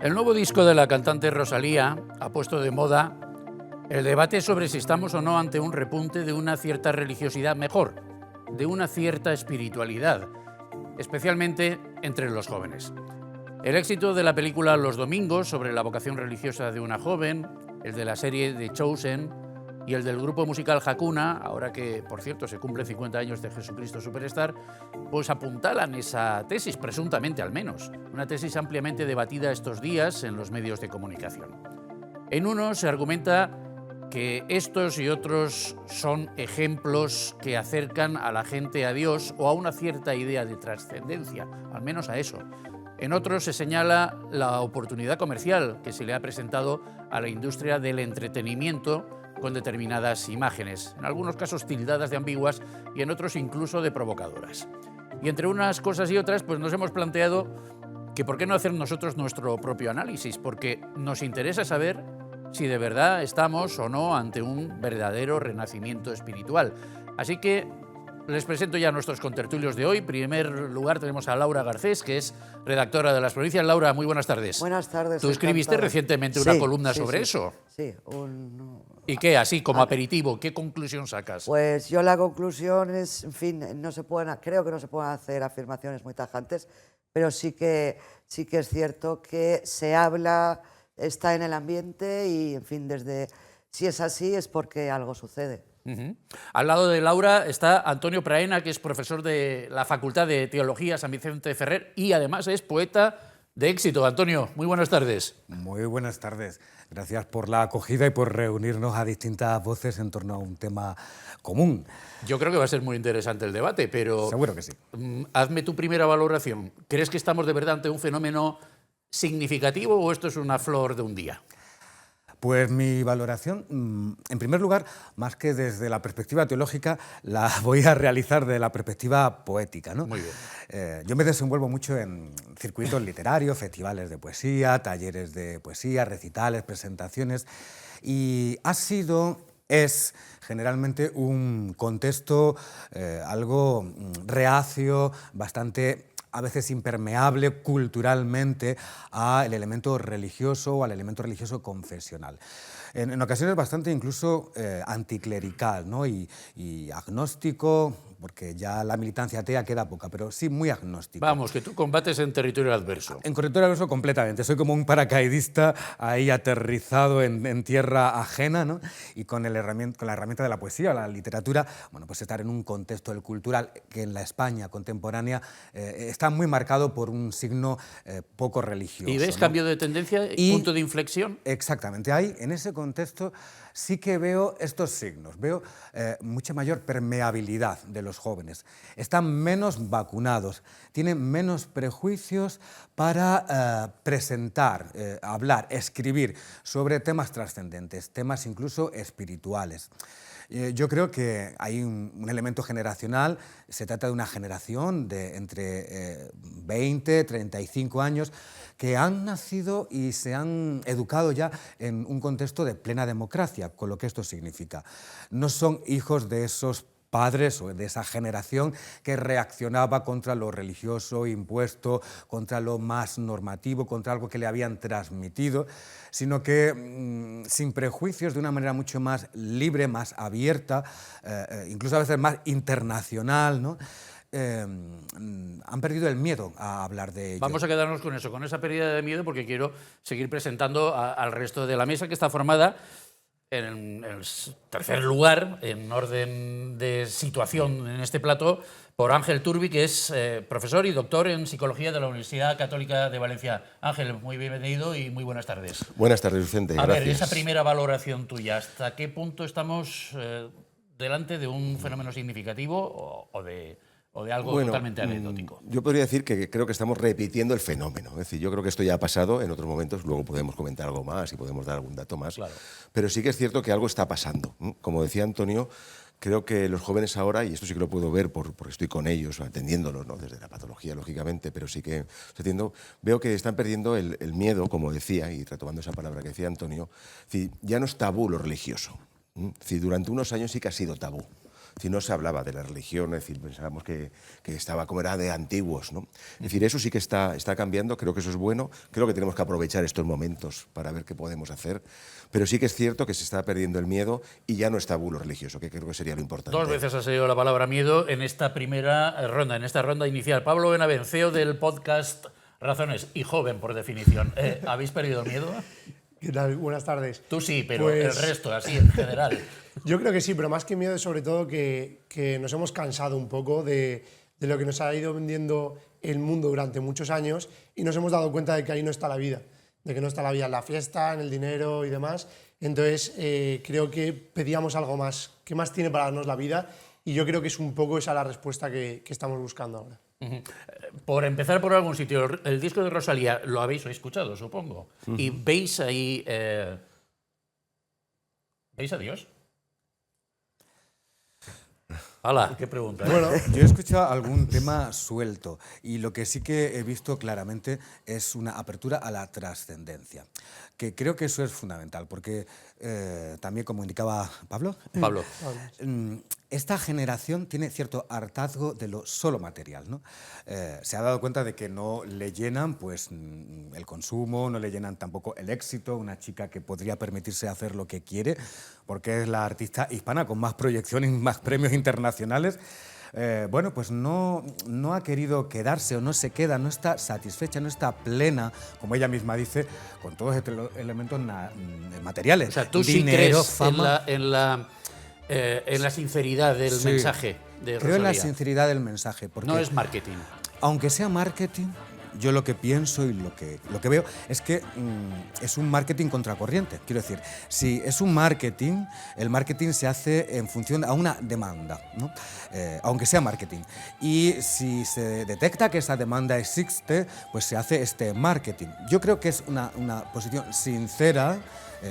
El nuevo disco de la cantante Rosalía ha puesto de moda el debate sobre si estamos o no ante un repunte de una cierta religiosidad, mejor, de una cierta espiritualidad, especialmente entre los jóvenes. El éxito de la película Los Domingos, sobre la vocación religiosa de una joven, el de la serie The Chosen y el del grupo musical Hakuna, ahora que, por cierto, se cumplen 50 años de Jesucristo Superstar, pues apuntalan esa tesis, presuntamente al menos, una tesis ampliamente debatida estos días en los medios de comunicación. En uno se argumenta que estos y otros son ejemplos que acercan a la gente a Dios o a una cierta idea de trascendencia, al menos a eso. En otros se señala la oportunidad comercial que se le ha presentado a la industria del entretenimiento con determinadas imágenes, en algunos casos tildadas de ambiguas y en otros incluso de provocadoras. Y entre unas cosas y otras, pues nos hemos planteado que por qué no hacer nosotros nuestro propio análisis, porque nos interesa saber si de verdad estamos o no ante un verdadero renacimiento espiritual. Así que les presento ya a nuestros contertulios de hoy. En primer lugar tenemos a Laura Garcés, que es redactora de Las Provincias. Laura, muy buenas tardes. Buenas tardes. Tú escribiste recientemente una columna sobre eso. Sí. ¿Y qué, así como aperitivo, qué conclusión sacas? Pues yo la conclusión es, en fin, creo que no se pueden hacer afirmaciones muy tajantes, pero sí que es cierto que se habla, está en el ambiente y, en fin, si es así es porque algo sucede. Al lado de Laura está Antonio Praena, que es profesor de la Facultad de Teología San Vicente Ferrer y además es poeta de éxito. Antonio, muy buenas tardes. Muy buenas tardes. Gracias por la acogida y por reunirnos a distintas voces en torno a un tema común. Yo creo que va a ser muy interesante el debate, pero... Seguro que sí. Hazme tu primera valoración. ¿Crees que estamos de verdad ante un fenómeno significativo o esto es una flor de un día? Pues mi valoración, en primer lugar, más que desde la perspectiva teológica, la voy a realizar de la perspectiva poética, ¿no? Muy bien. Yo me desenvuelvo mucho en circuitos literarios, festivales de poesía, talleres de poesía, recitales, presentaciones, y es generalmente un contexto algo reacio, bastante a veces impermeable culturalmente al elemento religioso o al elemento religioso confesional. En ocasiones bastante incluso anticlerical, ¿no? y agnóstico, porque ya la militancia atea queda poca, pero sí muy agnóstico. Vamos, que tú combates en territorio adverso. En territorio adverso completamente. Soy como un paracaidista ahí aterrizado en tierra ajena, ¿no? Y con la herramienta de la poesía, la literatura, bueno, pues estar en un contexto del cultural que en la España contemporánea está muy marcado por un signo poco religioso. ¿Y ves, ¿no? Cambio de tendencia y punto de inflexión? Exactamente. Ahí, en ese contexto, sí que veo estos signos. Veo mucha mayor permeabilidad de los jóvenes. Están menos vacunados, tienen menos prejuicios para presentar, hablar, escribir sobre temas trascendentes, temas incluso espirituales. Yo creo que hay un elemento generacional. Se trata de una generación de entre 20 y 35 años que han nacido y se han educado ya en un contexto de plena democracia, con lo que esto significa. No son hijos de esos padres o de esa generación que reaccionaba contra lo religioso impuesto, contra lo más normativo, contra algo que le habían transmitido, sino que sin prejuicios, de una manera mucho más libre, más abierta, incluso a veces más internacional, ¿no? Han perdido el miedo a hablar de ello. Vamos a quedarnos con eso, con esa pérdida de miedo, porque quiero seguir presentando al resto de la mesa, que está formada en el tercer lugar, en orden de situación en este plato, por Ángel Turbi, que es profesor y doctor en Psicología de la Universidad Católica de Valencia. Ángel, muy bienvenido y muy buenas tardes. Buenas tardes, Vicente. Gracias. A ver, esa primera valoración tuya, ¿hasta qué punto estamos delante de un fenómeno significativo o de algo totalmente anecdótico? Yo podría decir que creo que estamos repitiendo el fenómeno. Es decir, yo creo que esto ya ha pasado en otros momentos, luego podemos comentar algo más y podemos dar algún dato más. Claro. Pero sí que es cierto que algo está pasando. Como decía Antonio, creo que los jóvenes ahora, y esto sí que lo puedo ver porque estoy con ellos, atendiéndolos, ¿no? Desde la patología, lógicamente, pero sí que veo que están perdiendo el miedo, como decía, y retomando esa palabra que decía Antonio, es decir, ya no es tabú lo religioso. Es decir, durante unos años sí que ha sido tabú. decir, no se hablaba de la religión, es decir, pensábamos que estaba como era de antiguos, ¿no? Es decir, eso sí que está cambiando, creo que eso es bueno, creo que tenemos que aprovechar estos momentos para ver qué podemos hacer, pero sí que es cierto que se está perdiendo el miedo y ya no es tabú lo religioso, que creo que sería lo importante. 2 veces ha salido la palabra miedo en esta primera ronda, en esta ronda inicial. Pablo Benavent, CEO del podcast Razones, y joven por definición. ¿Habéis perdido el miedo? ¿Qué tal? Buenas tardes. Tú sí, pero Pues, el resto, así en general. Yo creo que sí, pero más que miedo es sobre todo que nos hemos cansado un poco de lo que nos ha ido vendiendo el mundo durante muchos años y nos hemos dado cuenta de que ahí no está la vida, de que no está la vida en la fiesta, en el dinero y demás. Entonces creo que pedíamos algo más. ¿Qué más tiene para darnos la vida? Y yo creo que es un poco esa la respuesta que estamos buscando ahora. Por empezar por algún sitio, el disco de Rosalía lo habéis escuchado, supongo. Y veis ahí... ¿veis a Dios? Hola, ¿qué pregunta? Bueno, Yo he escuchado algún tema suelto y lo que sí que he visto claramente es una apertura a la trascendencia, que creo que eso es fundamental, porque también, como indicaba Pablo, esta generación tiene cierto hartazgo de lo solo material, ¿no? Se ha dado cuenta de que no le llenan pues, el consumo, no le llenan tampoco el éxito, una chica que podría permitirse hacer lo que quiere, porque es la artista hispana con más proyecciones, más premios internacionales. Bueno, pues no ha querido quedarse o no se queda, no está satisfecha, no está plena, como ella misma dice, con todos estos elementos materiales. O sea, tú dinero, sí crees fama. en la sinceridad del Sí. mensaje de Rosalía. Creo en la sinceridad del mensaje. Porque No es marketing. aunque sea marketing, yo lo que pienso y lo que veo es que es un marketing contracorriente. Quiero decir, si es un marketing, el marketing se hace en función a una demanda, ¿no? Aunque sea marketing. Y si se detecta que esa demanda existe, pues se hace este marketing. Yo creo que es una posición sincera.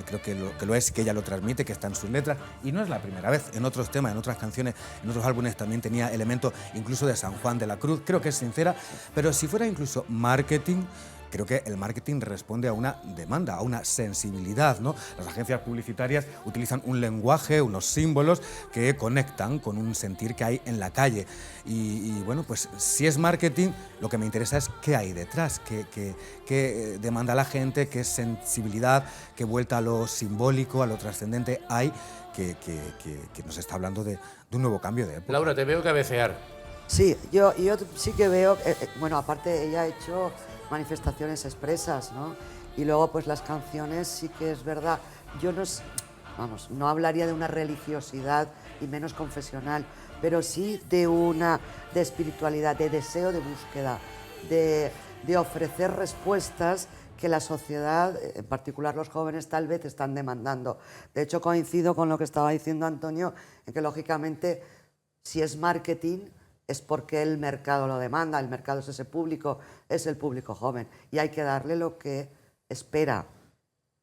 Creo que lo es, que ella lo transmite, que está en sus letras, y no es la primera vez. En otros temas, en otras canciones, en otros álbumes también tenía elementos incluso de San Juan de la Cruz. Creo que es sincera, pero si fuera incluso marketing, creo que el marketing responde a una demanda, a una sensibilidad, ¿no? Las agencias publicitarias utilizan un lenguaje, unos símbolos que conectan con un sentir que hay en la calle. Y bueno, pues si es marketing, lo que me interesa es qué hay detrás, qué demanda la gente, qué sensibilidad, qué vuelta a lo simbólico, a lo trascendente hay, que nos está hablando de un nuevo cambio de época. Laura, te veo cabecear. Sí, yo sí que veo, bueno, aparte ella ha hecho manifestaciones expresas, ¿no? Y luego pues las canciones sí que es verdad. Yo no hablaría de una religiosidad y menos confesional, pero sí de espiritualidad, de deseo de búsqueda, de ofrecer respuestas que la sociedad, en particular los jóvenes, tal vez están demandando. De hecho, coincido con lo que estaba diciendo Antonio, en que lógicamente si es marketing es porque el mercado lo demanda, el mercado es ese público, es el público joven y hay que darle lo que espera.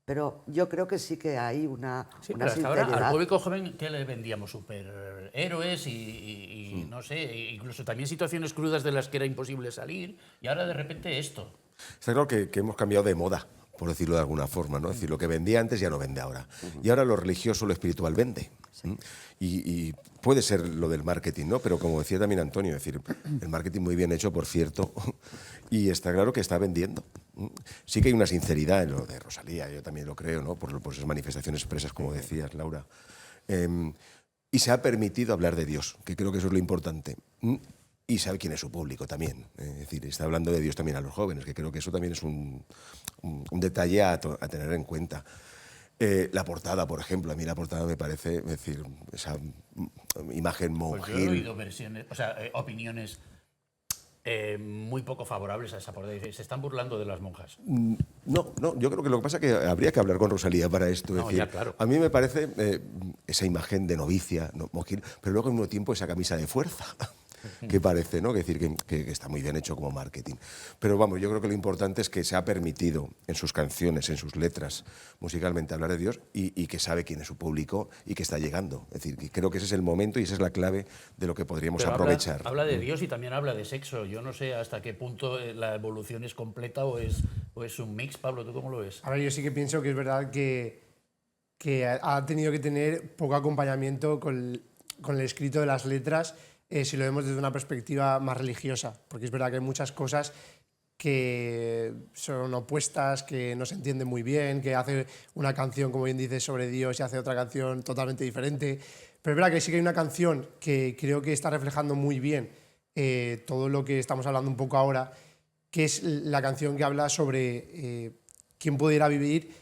Pero yo creo que sí que hay una Pero hasta sinceridad. ahora al público joven, ¿qué le vendíamos? Superhéroes y no sé, incluso también situaciones crudas de las que era imposible salir, y ahora de repente esto. Está claro que hemos cambiado de moda, por decirlo de alguna forma, ¿no? Es decir, lo que vendía antes ya no vende ahora. Y ahora lo religioso, lo espiritual vende. Y puede ser lo del marketing, ¿no? Pero como decía también Antonio, es decir, el marketing muy bien hecho, por cierto, y está claro que está vendiendo. Sí que hay una sinceridad en lo de Rosalía, yo también lo creo, ¿no? Por esas manifestaciones expresas, como decías, Laura. Y se ha permitido hablar de Dios, que creo que eso es lo importante. Y sabe quién es su público también. Es decir, está hablando de Dios también a los jóvenes, que creo que eso también es un detalle a tener en cuenta. La portada, por ejemplo, a mí la portada me parece, es decir, esa imagen monjil. Pues yo he oído versiones, o sea, opiniones muy poco favorables a esa portada. Se están burlando de las monjas. No, yo creo que lo que pasa es que habría que hablar con Rosalía para esto. No, decir, ya, claro. A mí me parece esa imagen de novicia, monjil, pero luego al mismo tiempo esa camisa de fuerza. Que parece, ¿no? Es decir, que está muy bien hecho como marketing. Pero vamos, yo creo que lo importante es que se ha permitido en sus canciones, en sus letras, musicalmente hablar de Dios y que sabe quién es su público y que está llegando. Es decir, que creo que ese es el momento y esa es la clave de lo que podríamos Pero aprovechar. Habla de Dios y también habla de sexo. Yo no sé hasta qué punto la evolución es completa o es un mix. Pablo, ¿tú cómo lo ves? A ver, yo sí que pienso que es verdad que ha tenido que tener poco acompañamiento con con el escrito de las letras, si lo vemos desde una perspectiva más religiosa, porque es verdad que hay muchas cosas que son opuestas, que no se entienden muy bien, que hace una canción, como bien dices, sobre Dios y hace otra canción totalmente diferente. Pero es verdad que sí que hay una canción que creo que está reflejando muy bien todo lo que estamos hablando un poco ahora, que es la canción que habla sobre quién pudiera vivir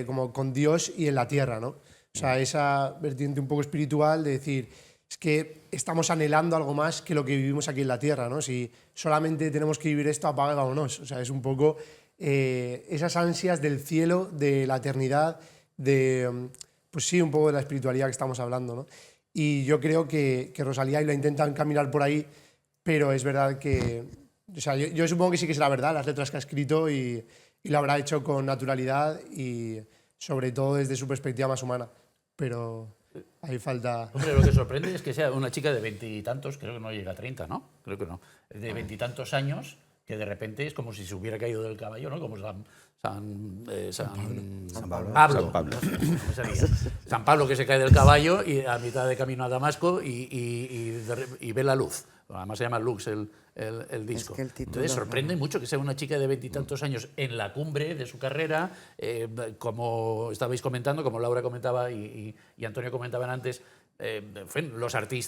como con Dios y en la tierra, ¿no? O sea, esa vertiente un poco espiritual de decir, es que estamos anhelando algo más que lo que vivimos aquí en la tierra, ¿no? Si solamente tenemos que vivir esto, apaga y vámonos. O sea, es un poco esas ansias del cielo, de la eternidad, de, pues sí, un poco de la espiritualidad que estamos hablando, ¿no? Y yo creo que Rosalía y lo intentan caminar por ahí, pero es verdad que... O sea, yo supongo que sí que es la verdad, las letras que ha escrito y lo habrá hecho con naturalidad y sobre todo desde su perspectiva más humana. Pero ahí falta... Hombre, lo que sorprende es que sea una chica de 20 y tantos, creo que no llega a 30, ¿no? Creo que no. De 20 y tantos años, que de repente es como si se hubiera caído del caballo, ¿no? Como San Pablo. San Pablo que se cae del caballo y a mitad de camino a Damasco y ve la luz. Además se llama Lux el disco. Es que el título, entonces sorprende mucho que sea una chica de 20 y tantos años en la cumbre de su carrera, como estabais comentando, como Laura comentaba y Antonio comentaban antes,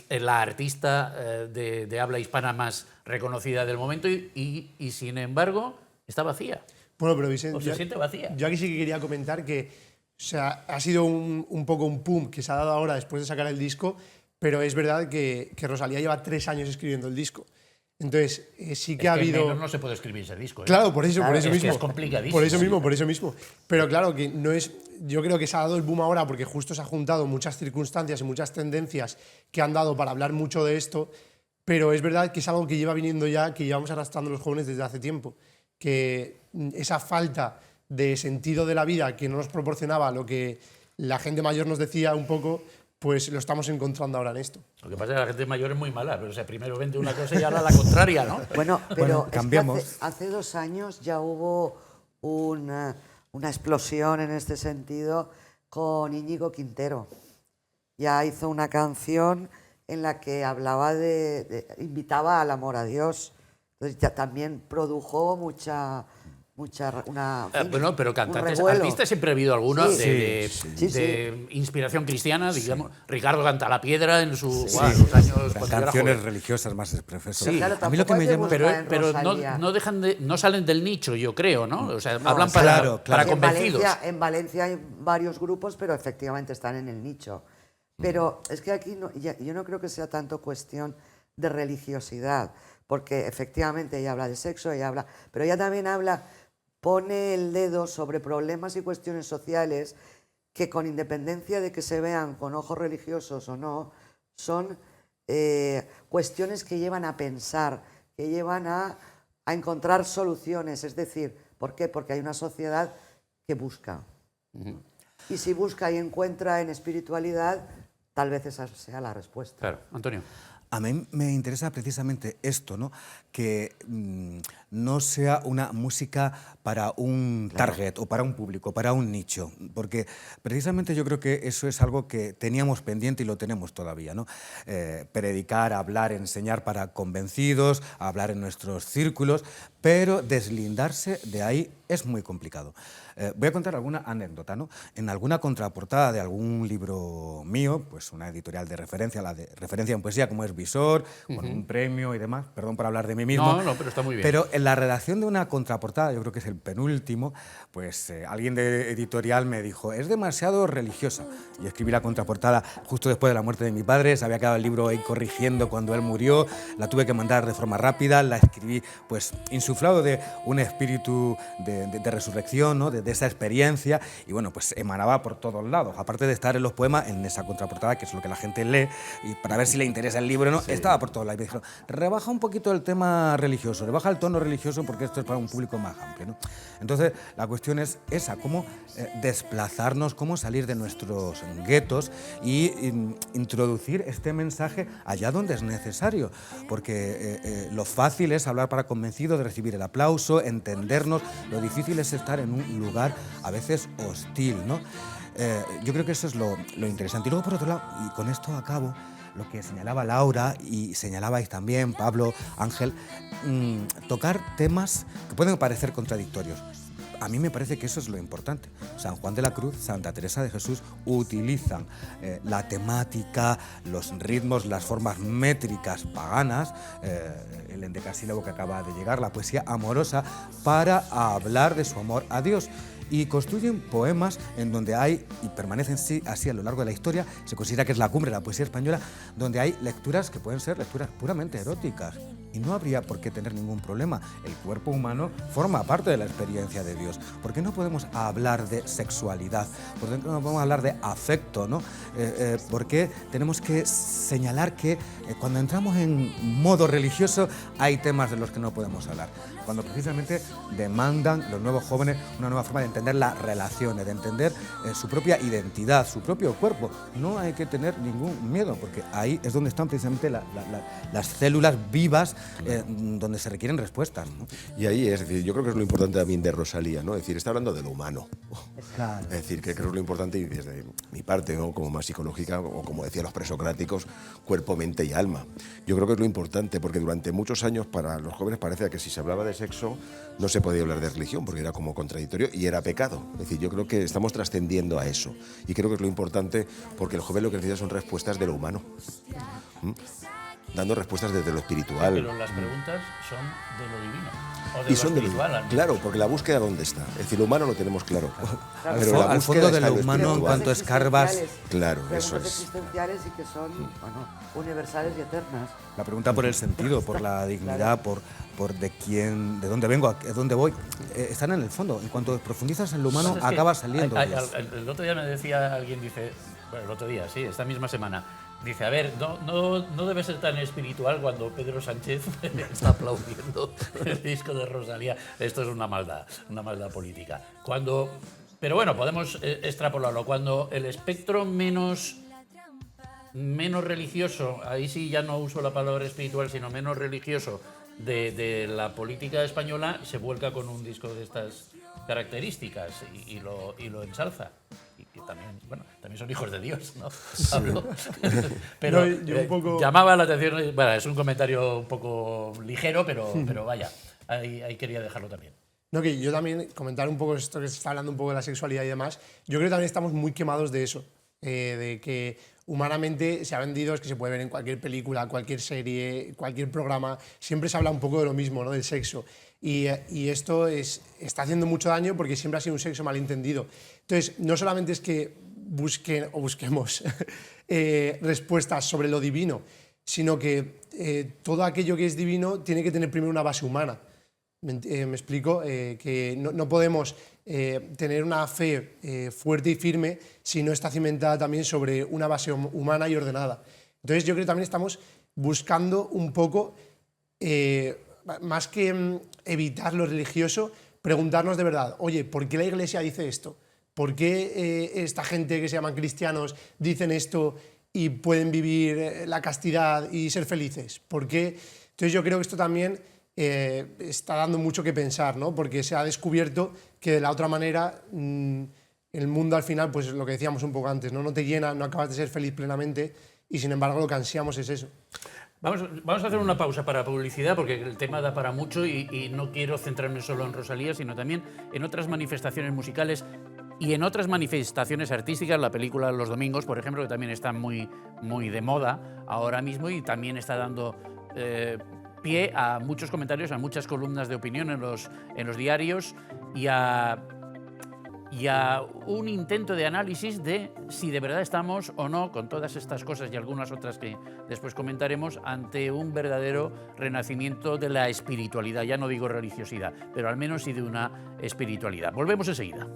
la artista de habla hispana más reconocida del momento y sin embargo está vacía. Bueno, pero Vicente, se siente vacía. Yo aquí sí que quería comentar que, o sea, ha sido un poco un pum que se ha dado ahora después de sacar el disco, pero es verdad que Rosalía lleva 3 años escribiendo el disco. Entonces, sí que ha habido... menos no se puede escribir ese disco. Claro, por eso mismo. Que es complicadísimo. Por eso mismo. Pero claro, que no es... Yo creo que se ha dado el boom ahora porque justo se han juntado muchas circunstancias y muchas tendencias que han dado para hablar mucho de esto, pero es verdad que es algo que lleva viniendo ya, que llevamos arrastrando los jóvenes desde hace tiempo. Que esa falta de sentido de la vida que no nos proporcionaba lo que la gente mayor nos decía un poco, pues lo estamos encontrando ahora en esto. Lo que pasa es que la gente mayor es muy mala, pero o sea, primero vende una cosa y ahora la contraria, ¿no? Bueno, pero cambiemos. es que hace 2 años ya hubo una explosión en este sentido con Íñigo Quintero. Ya hizo una canción en la que hablaba invitaba al amor a Dios. Entonces ya también produjo bueno, pero cantantes, revuelo. artistas siempre ha habido alguno Sí. de inspiración cristiana, digamos. Ricardo Cantalapiedra en sus Sí. años cuando yo era Canciones joven. religiosas más profesor. Sí. Claro, A mí lo que me llama... Pero no salen del nicho, yo creo, ¿no? O sea, hablan para, claro. para En convencidos. En Valencia hay varios grupos, pero efectivamente están en el nicho. Pero es que aquí yo no creo que sea tanto cuestión de religiosidad, porque efectivamente ella habla de sexo, pero ella también pone el dedo sobre problemas y cuestiones sociales que, con independencia de que se vean con ojos religiosos o no, son cuestiones que llevan a pensar, que llevan a encontrar soluciones. Es decir, ¿por qué? Porque hay una sociedad que busca. Y si busca y encuentra en espiritualidad, tal vez esa sea la respuesta. Claro, Antonio. A mí me interesa precisamente esto, ¿no? Que no sea una música para un target o para un público, para un nicho, porque precisamente yo creo que eso es algo que teníamos pendiente y lo tenemos todavía, ¿no? Predicar, hablar, enseñar para convencidos, hablar en nuestros círculos, pero deslindarse de ahí es muy complicado. Voy a contar alguna anécdota, ¿no? En alguna contraportada de algún libro mío, pues una editorial de referencia, la de referencia en poesía como es Visor, con un premio y demás, perdón por hablar de mí mismo. No, pero está muy bien. Pero en la redacción de una contraportada, yo creo que es el penúltimo, pues alguien de editorial me dijo, es demasiado religiosa. Y escribí la contraportada justo después de la muerte de mi padre, se había quedado el libro ahí corrigiendo cuando él murió, la tuve que mandar de forma rápida, la escribí pues insuflado de un espíritu de resurrección, ¿no? de esa experiencia, y bueno, pues emanaba por todos lados. Aparte de estar en los poemas, en esa contraportada, que es lo que la gente lee, y para ver si le interesa el libro o no, estaba por todos lados. Y me dijeron, rebaja un poquito el tema religioso, rebaja el tono religioso porque esto es para un público más amplio, ¿no? Entonces, la cuestión es esa, cómo desplazarnos, cómo salir de nuestros guetos y introducir este mensaje allá donde es necesario, porque lo fácil es hablar para convencidos, de recibir el aplauso, entendernos, lo difícil es estar en un lugar a veces hostil, ¿no? Yo creo que eso es lo interesante. Y luego, por otro lado, y con esto acabo, lo que señalaba Laura y señalabais también, Pablo, Ángel, tocar temas que pueden parecer contradictorios. A mí me parece que eso es lo importante. San Juan de la Cruz, Santa Teresa de Jesús utilizan la temática, los ritmos, las formas métricas paganas, el endecasílabo que acaba de llegar, la poesía amorosa, para hablar de su amor a Dios. Y construyen poemas en donde hay, y permanecen así a lo largo de la historia, se considera que es la cumbre de la poesía española, donde hay lecturas que pueden ser lecturas puramente eróticas. Y no habría por qué tener ningún problema. El cuerpo humano forma parte de la experiencia de Dios. ¿Por qué no podemos hablar de sexualidad? ¿Por qué no podemos hablar de afecto, ¿no? ¿Por qué tenemos que señalar que cuando entramos en modo religioso hay temas de los que no podemos hablar? Cuando precisamente demandan los nuevos jóvenes una nueva forma de entender las relaciones, de entender su propia identidad, su propio cuerpo. No hay que tener ningún miedo, porque ahí es donde están precisamente las células vivas, donde se requieren respuestas, ¿no? Y ahí es decir, yo creo que es lo importante también de Rosalía, ¿no? Es decir, está hablando de lo humano. Claro. Es decir, que creo que es lo importante, y desde mi parte, ¿no?, como más psicológica, o como decían los presocráticos, cuerpo, mente y alma. Yo creo que es lo importante, porque durante muchos años para los jóvenes parecía que si se hablaba de sexo no se podía hablar de religión, porque era como contradictorio y era pecado. Es decir, yo creo que estamos trascendiendo a eso, y creo que es lo importante, porque el joven lo que necesita son respuestas de lo humano. Dando respuestas desde lo espiritual. Pero las preguntas son de lo divino. O de Y lo son de espiritual, al menos. claro, porque la búsqueda ¿dónde está? Es decir, lo humano lo tenemos claro. Pero la Al fondo búsqueda de está lo en humano, en espiritual. cuanto escarbas. Claro, Preguntas eso es. existenciales y que son, bueno, universales y eternas. La pregunta por el sentido, por la dignidad, por de quién, de dónde vengo, a dónde voy, están en el fondo. En cuanto profundizas en lo humano, Pues es que acaba saliendo. el otro día me decía alguien, dice, bueno, el otro día, sí, esta misma semana, dice, a ver, no debe ser tan espiritual cuando Pedro Sánchez está aplaudiendo el disco de Rosalía. Esto es una maldad política. Pero bueno, podemos extrapolarlo. Cuando el espectro menos religioso, ahí sí ya no uso la palabra espiritual, sino menos religioso de la política española, se vuelca con un disco de estas características y lo ensalza. Y que también, bueno, también son hijos de Dios, ¿no? Pablo? Pero No, yo un poco... llamaba la atención, bueno, es un comentario un poco ligero, pero vaya, ahí quería dejarlo también. No, que yo también comentar un poco esto que se está hablando un poco de la sexualidad y demás. Yo creo que también estamos muy quemados de eso, de que humanamente se ha vendido, es que se puede ver en cualquier película, cualquier serie, cualquier programa, siempre se habla un poco de lo mismo, ¿no?, del sexo. Y esto está haciendo mucho daño porque siempre ha sido un sexo malentendido. Entonces, no solamente es que busquemos respuestas sobre lo divino, sino que todo aquello que es divino tiene que tener primero una base humana. ¿Me explico? Que no podemos tener una fe fuerte y firme si no está cimentada también sobre una base humana y ordenada. Entonces yo creo que también estamos buscando un poco, más que evitar lo religioso, preguntarnos de verdad, oye, ¿por qué la Iglesia dice esto? ¿Por qué esta gente que se llaman cristianos dicen esto y pueden vivir la castidad y ser felices? ¿Por qué? Entonces yo creo que esto también está dando mucho que pensar, ¿no? Porque se ha descubierto que de la otra manera el mundo al final, pues lo que decíamos un poco antes, no te llena, no acabas de ser feliz plenamente y sin embargo lo que ansiamos es eso. Vamos a hacer una pausa para publicidad porque el tema da para mucho y no quiero centrarme solo en Rosalía, sino también en otras manifestaciones musicales y en otras manifestaciones artísticas. La película Los Domingos, por ejemplo, que también está muy de moda ahora mismo y también está dando pie a muchos comentarios, a muchas columnas de opinión en los diarios y a un intento de análisis de si de verdad estamos o no, con todas estas cosas y algunas otras que después comentaremos, ante un verdadero renacimiento de la espiritualidad. Ya no digo religiosidad, pero al menos sí de una espiritualidad. Volvemos enseguida.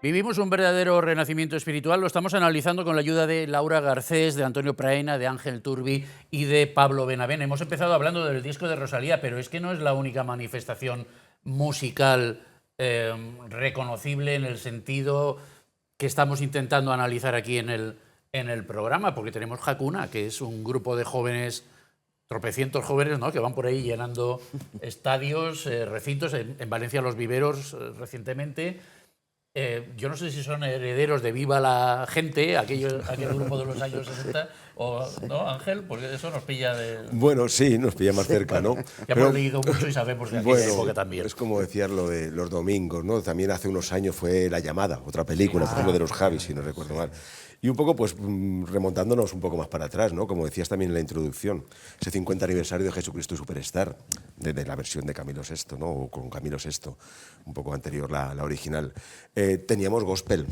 Vivimos un verdadero renacimiento espiritual, lo estamos analizando con la ayuda de Laura Garcés, de Antonio Praena, de Ángel Turbi y de Pablo Benavent. Hemos empezado hablando del disco de Rosalía, pero es que no es la única manifestación musical reconocible en el sentido que estamos intentando analizar aquí en el programa, porque tenemos Hakuna, que es un grupo de jóvenes, tropecientos jóvenes, ¿no?, que van por ahí llenando estadios, recintos, en Valencia Los Viveros recientemente. Yo no sé si son herederos de Viva la Gente, aquel grupo de los años 60, o no, Ángel, porque eso nos pilla de... Bueno, sí, nos pilla más cerca, ¿no? Ya hemos leído mucho y sabemos de aquella época también. Es como decías lo de los domingos, ¿no? También hace unos años fue La Llamada, otra película, por ejemplo, de los Javis, si no recuerdo mal. Y un poco, pues, remontándonos un poco más para atrás, ¿no? Como decías también en la introducción, ese 50 aniversario de Jesucristo Superstar, de la versión de Camilo VI, ¿no? O con Camilo VI, un poco anterior la original. Teníamos gospel.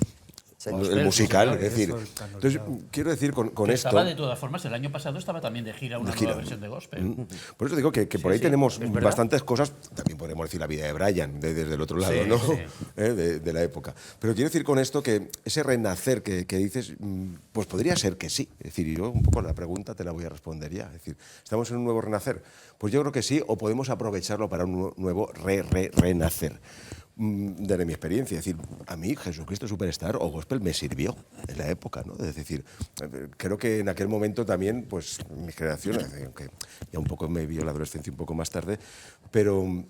El musical, es decir, entonces quiero decir con esto... Estaba de todas formas, el año pasado estaba también de gira una nueva versión de gospel. Por eso digo que por ahí tenemos bastantes cosas, también podemos decir la vida de Brian, desde el otro lado, ¿no? De la época. Pero quiero decir con esto que ese renacer que dices, pues podría ser que sí. Es decir, yo un poco la pregunta te la voy a responder ya. Es decir, ¿estamos en un nuevo renacer? Pues yo creo que sí, o podemos aprovecharlo para un nuevo renacer. Desde mi experiencia, es decir, a mí Jesucristo Superstar o Gospel me sirvió en la época, ¿no? Es decir, creo que en aquel momento también, pues, mi generación, aunque ya un poco me vio la adolescencia un poco más tarde, pero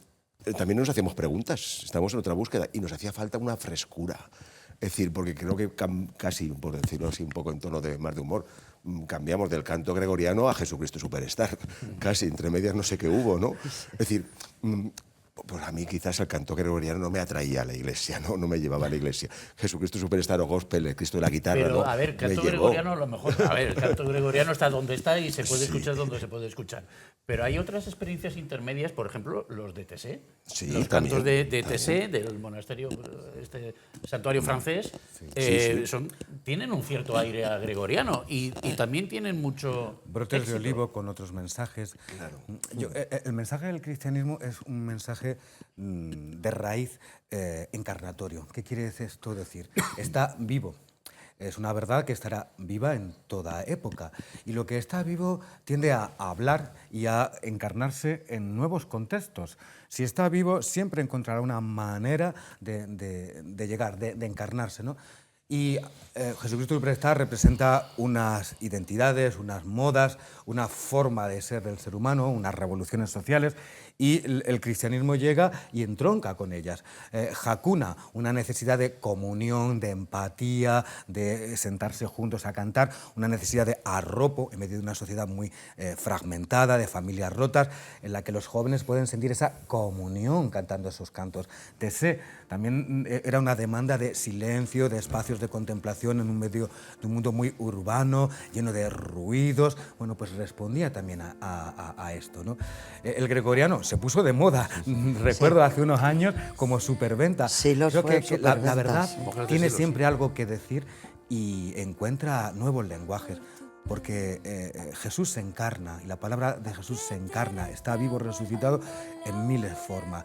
también nos hacíamos preguntas, estábamos en otra búsqueda y nos hacía falta una frescura. Es decir, porque creo que casi, por decirlo así, un poco en tono de más de humor, cambiamos del canto gregoriano a Jesucristo Superstar. Casi, entre medias no sé qué hubo, ¿no? Es decir... Pues a mí quizás el canto gregoriano no me atraía a la iglesia, no me llevaba a la iglesia. Jesucristo Superstar o Gospel, el Cristo de la guitarra, pero, ¿no? A ver, canto gregoriano a lo mejor... A ver, el canto gregoriano está donde está y se puede escuchar donde se puede escuchar. Pero hay otras experiencias intermedias, por ejemplo, los de Tessé. Sí, los cantos de Tessé, del monasterio, este santuario francés, tienen un cierto aire a gregoriano y también tienen mucho brotes éxito. de olivo con otros mensajes. Claro. El mensaje del cristianismo es un mensaje de raíz encarnatorio. ¿Qué quiere esto decir? Está vivo. Es una verdad que estará viva en toda época. Y lo que está vivo tiende a hablar y a encarnarse en nuevos contextos. Si está vivo, siempre encontrará una manera de llegar, de encarnarse, ¿no? Y Jesucristo Superstar representa unas identidades, unas modas, una forma de ser del ser humano, unas revoluciones sociales, y el cristianismo llega y entronca con ellas. Hakuna, una necesidad de comunión, de empatía, de sentarse juntos a cantar, una necesidad de arropo en medio de una sociedad muy fragmentada, de familias rotas, en la que los jóvenes pueden sentir esa comunión cantando esos cantos. Tessé también era una demanda de silencio, de espacios de contemplación en un medio de un mundo muy urbano, lleno de ruidos. Bueno, pues respondía también a esto, ¿no? El gregoriano se puso de moda, recuerdo hace unos años, como superventa. Sí, creo que la verdad Sí. tiene siempre algo que decir y encuentra nuevos lenguajes. Porque Jesús se encarna, y la palabra de Jesús se encarna, está vivo, resucitado en miles de formas.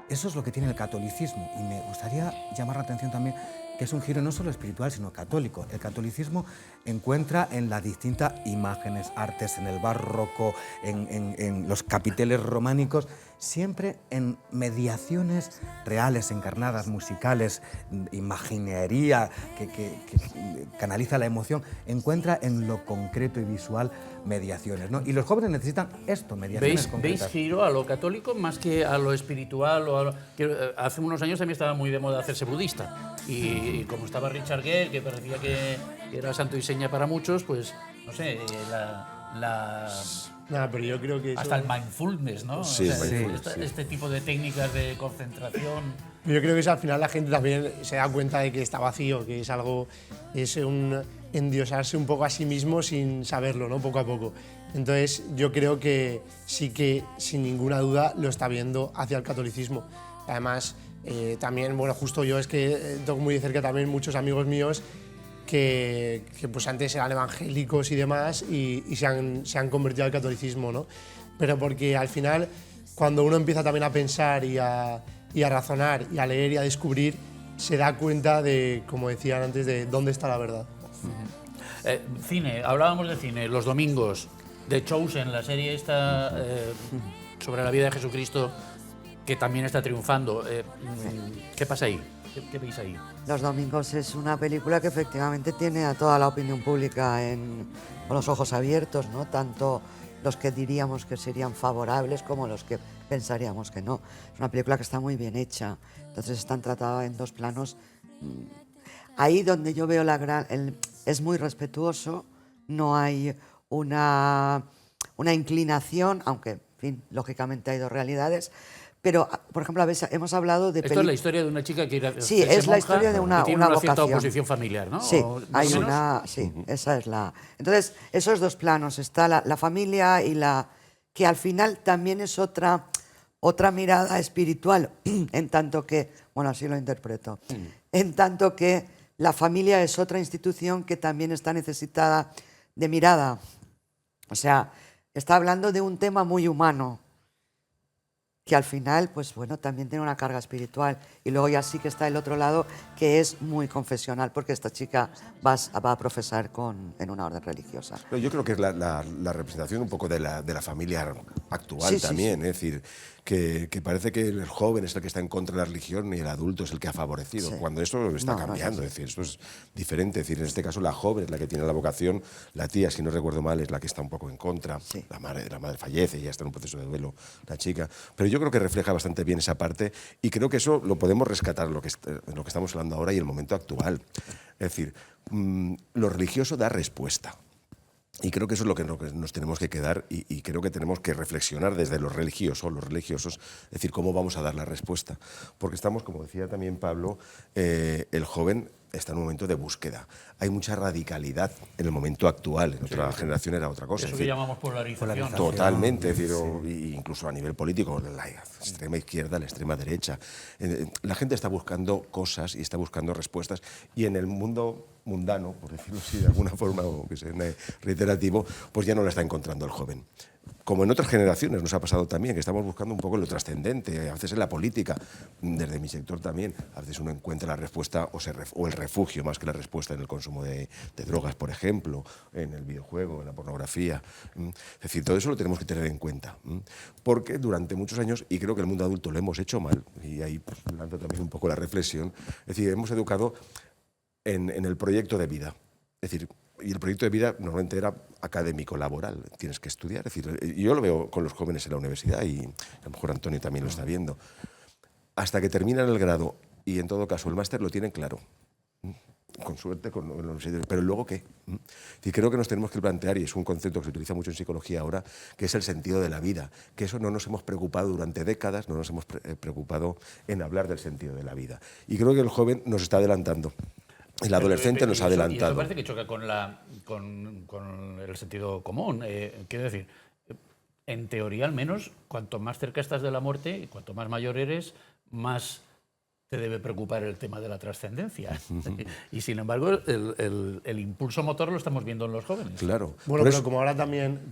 Eso es lo que tiene el catolicismo, y me gustaría llamar la atención también que es un giro no solo espiritual, sino católico. El catolicismo encuentra en las distintas imágenes, artes, en el barroco, en los capiteles románicos, siempre en mediaciones reales, encarnadas, musicales, imaginería, que canaliza la emoción, encuentra en lo concreto y visual mediaciones, ¿no? Y los jóvenes necesitan esto, mediaciones concretas. ¿Veis giro a lo católico más que a lo espiritual? Hace unos años también estaba muy de moda hacerse budista. Y como estaba Richard Gere, que parecía que era santo y seña para muchos, pues, no sé, Nada, pero yo creo que eso... hasta el mindfulness, ¿no? Sí, O sea, mindfulness, este tipo de técnicas de concentración. Yo creo que eso, al final la gente también se da cuenta de que está vacío, que es algo, es un endiosarse un poco a sí mismo sin saberlo, ¿no? Poco a poco. Entonces yo creo que sí que sin ninguna duda lo está viendo hacia el catolicismo. Además, también, bueno, justo yo es que tengo muy de cerca también muchos amigos míos que pues antes eran evangélicos y demás y se han convertido al catolicismo, ¿no? Pero porque al final, cuando uno empieza también a pensar y a razonar y a leer y a descubrir, se da cuenta de, como decían antes, de dónde está la verdad. Cine, hablábamos de cine, los domingos, The Chosen, la serie esta sobre la vida de Jesucristo, que también está triunfando. ¿Qué pasa ahí? ¿Qué veis ahí? Los domingos es una película que efectivamente tiene a toda la opinión pública con los ojos abiertos, ¿no? Tanto los que diríamos que serían favorables como los que pensaríamos que no. Es una película que está muy bien hecha, entonces están tratadas en dos planos. Ahí donde yo veo es muy respetuoso, no hay una inclinación, aunque, en fin, lógicamente hay dos realidades. Pero, por ejemplo, a veces hemos hablado de... Esto es la historia de una chica que era Sí, es la historia de una tiene una cierta vocación. oposición familiar, ¿no? Sí, hay menos. una... Sí, esa es la... Entonces, esos dos planos, está la familia y que al final también es otra mirada espiritual, en tanto que... Bueno, así lo interpreto. En tanto que la familia es otra institución que también está necesitada de mirada. O sea, está hablando de un tema muy humano, que al final, pues bueno, también tiene una carga espiritual. Y luego ya sí que está el otro lado, que es muy confesional, porque esta chica va a profesar en una orden religiosa. Pero yo creo que es la representación un poco de la familia actual Sí, sí, también, sí. es decir, que parece que el joven es el que está en contra de la religión y el adulto es el que ha favorecido, Sí. cuando esto está No, no es cambiando, así. es decir, esto es diferente, es decir, en este caso la joven es la que tiene la vocación, la tía, si no recuerdo mal, es la que está un poco en contra, Sí. la madre fallece, ya está en un proceso de duelo la chica, pero yo creo que refleja bastante bien esa parte y creo que eso lo podemos rescatar en lo que estamos hablando ahora y el momento actual. Es decir, lo religioso da respuesta. Y creo que eso es lo que nos tenemos que quedar y creo que tenemos que reflexionar desde los religiosos, es decir, cómo vamos a dar la respuesta. Porque estamos, como decía también Pablo, el joven está en un momento de búsqueda. Hay mucha radicalidad en el momento actual, en otra generación era otra cosa. Eso es que decir, llamamos polarización. totalmente, es decir, incluso a nivel político, la extrema izquierda, la extrema derecha. La gente está buscando cosas y está buscando respuestas y en el mundo mundano, por decirlo así de alguna forma, o que sea reiterativo, pues ya no la está encontrando el joven. Como en otras generaciones nos ha pasado también, que estamos buscando un poco lo trascendente, a veces en la política, desde mi sector también, a veces uno encuentra la respuesta o el refugio más que la respuesta en el consumo de drogas, por ejemplo, en el videojuego, en la pornografía. Es decir, todo eso lo tenemos que tener en cuenta, porque durante muchos años, y creo que el mundo adulto lo hemos hecho mal, y ahí pues, lanzo también un poco la reflexión, es decir, hemos educado en el proyecto de vida, es decir, y el proyecto de vida normalmente era académico, laboral, tienes que estudiar. Es decir, yo lo veo con los jóvenes en la universidad y a lo mejor Antonio también lo está viendo. Hasta que terminan el grado y en todo caso el máster lo tienen claro. Con suerte, pero luego ¿qué? Y creo que nos tenemos que plantear, y es un concepto que se utiliza mucho en psicología ahora, que es el sentido de la vida, que eso no nos hemos preocupado durante décadas, no nos hemos preocupado en hablar del sentido de la vida. Y creo que el joven nos está adelantando. El adolescente nos ha adelantado. Y eso parece que choca con el sentido común. Quiero decir, en teoría al menos, cuanto más cerca estás de la muerte y cuanto más mayor eres, más te debe preocupar el tema de la trascendencia. Y sin embargo, el impulso motor lo estamos viendo en los jóvenes. Claro. Bueno, pero como ahora también,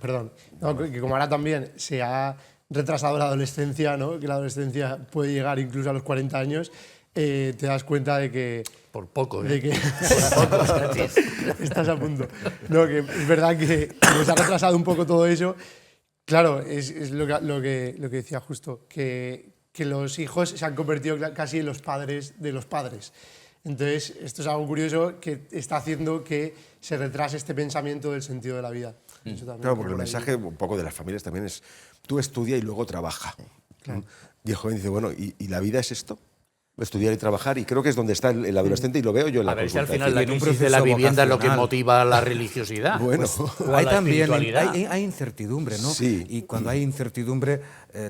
que como ahora también se ha retrasado la adolescencia, ¿no? Que la adolescencia puede llegar incluso a los 40 años, te das cuenta de que... Por poco, ¿eh? De que estás a punto. No, que es verdad que se ha retrasado un poco todo eso. Claro, es lo que decía justo, que los hijos se han convertido casi en los padres de los padres. Entonces, esto es algo curioso que está haciendo que se retrase este pensamiento del sentido de la vida. Claro, porque el mensaje un poco de las familias también es, tú estudia y luego trabaja. Claro. Y el joven dice, bueno, ¿y la vida es esto? Estudiar y trabajar, y creo que es donde está el adolescente y lo veo yo en la consulta. A ver si al final la crisis de la vivienda es lo que motiva la religiosidad. Bueno, pues, hay también hay incertidumbre, ¿no? Sí. Y cuando hay incertidumbre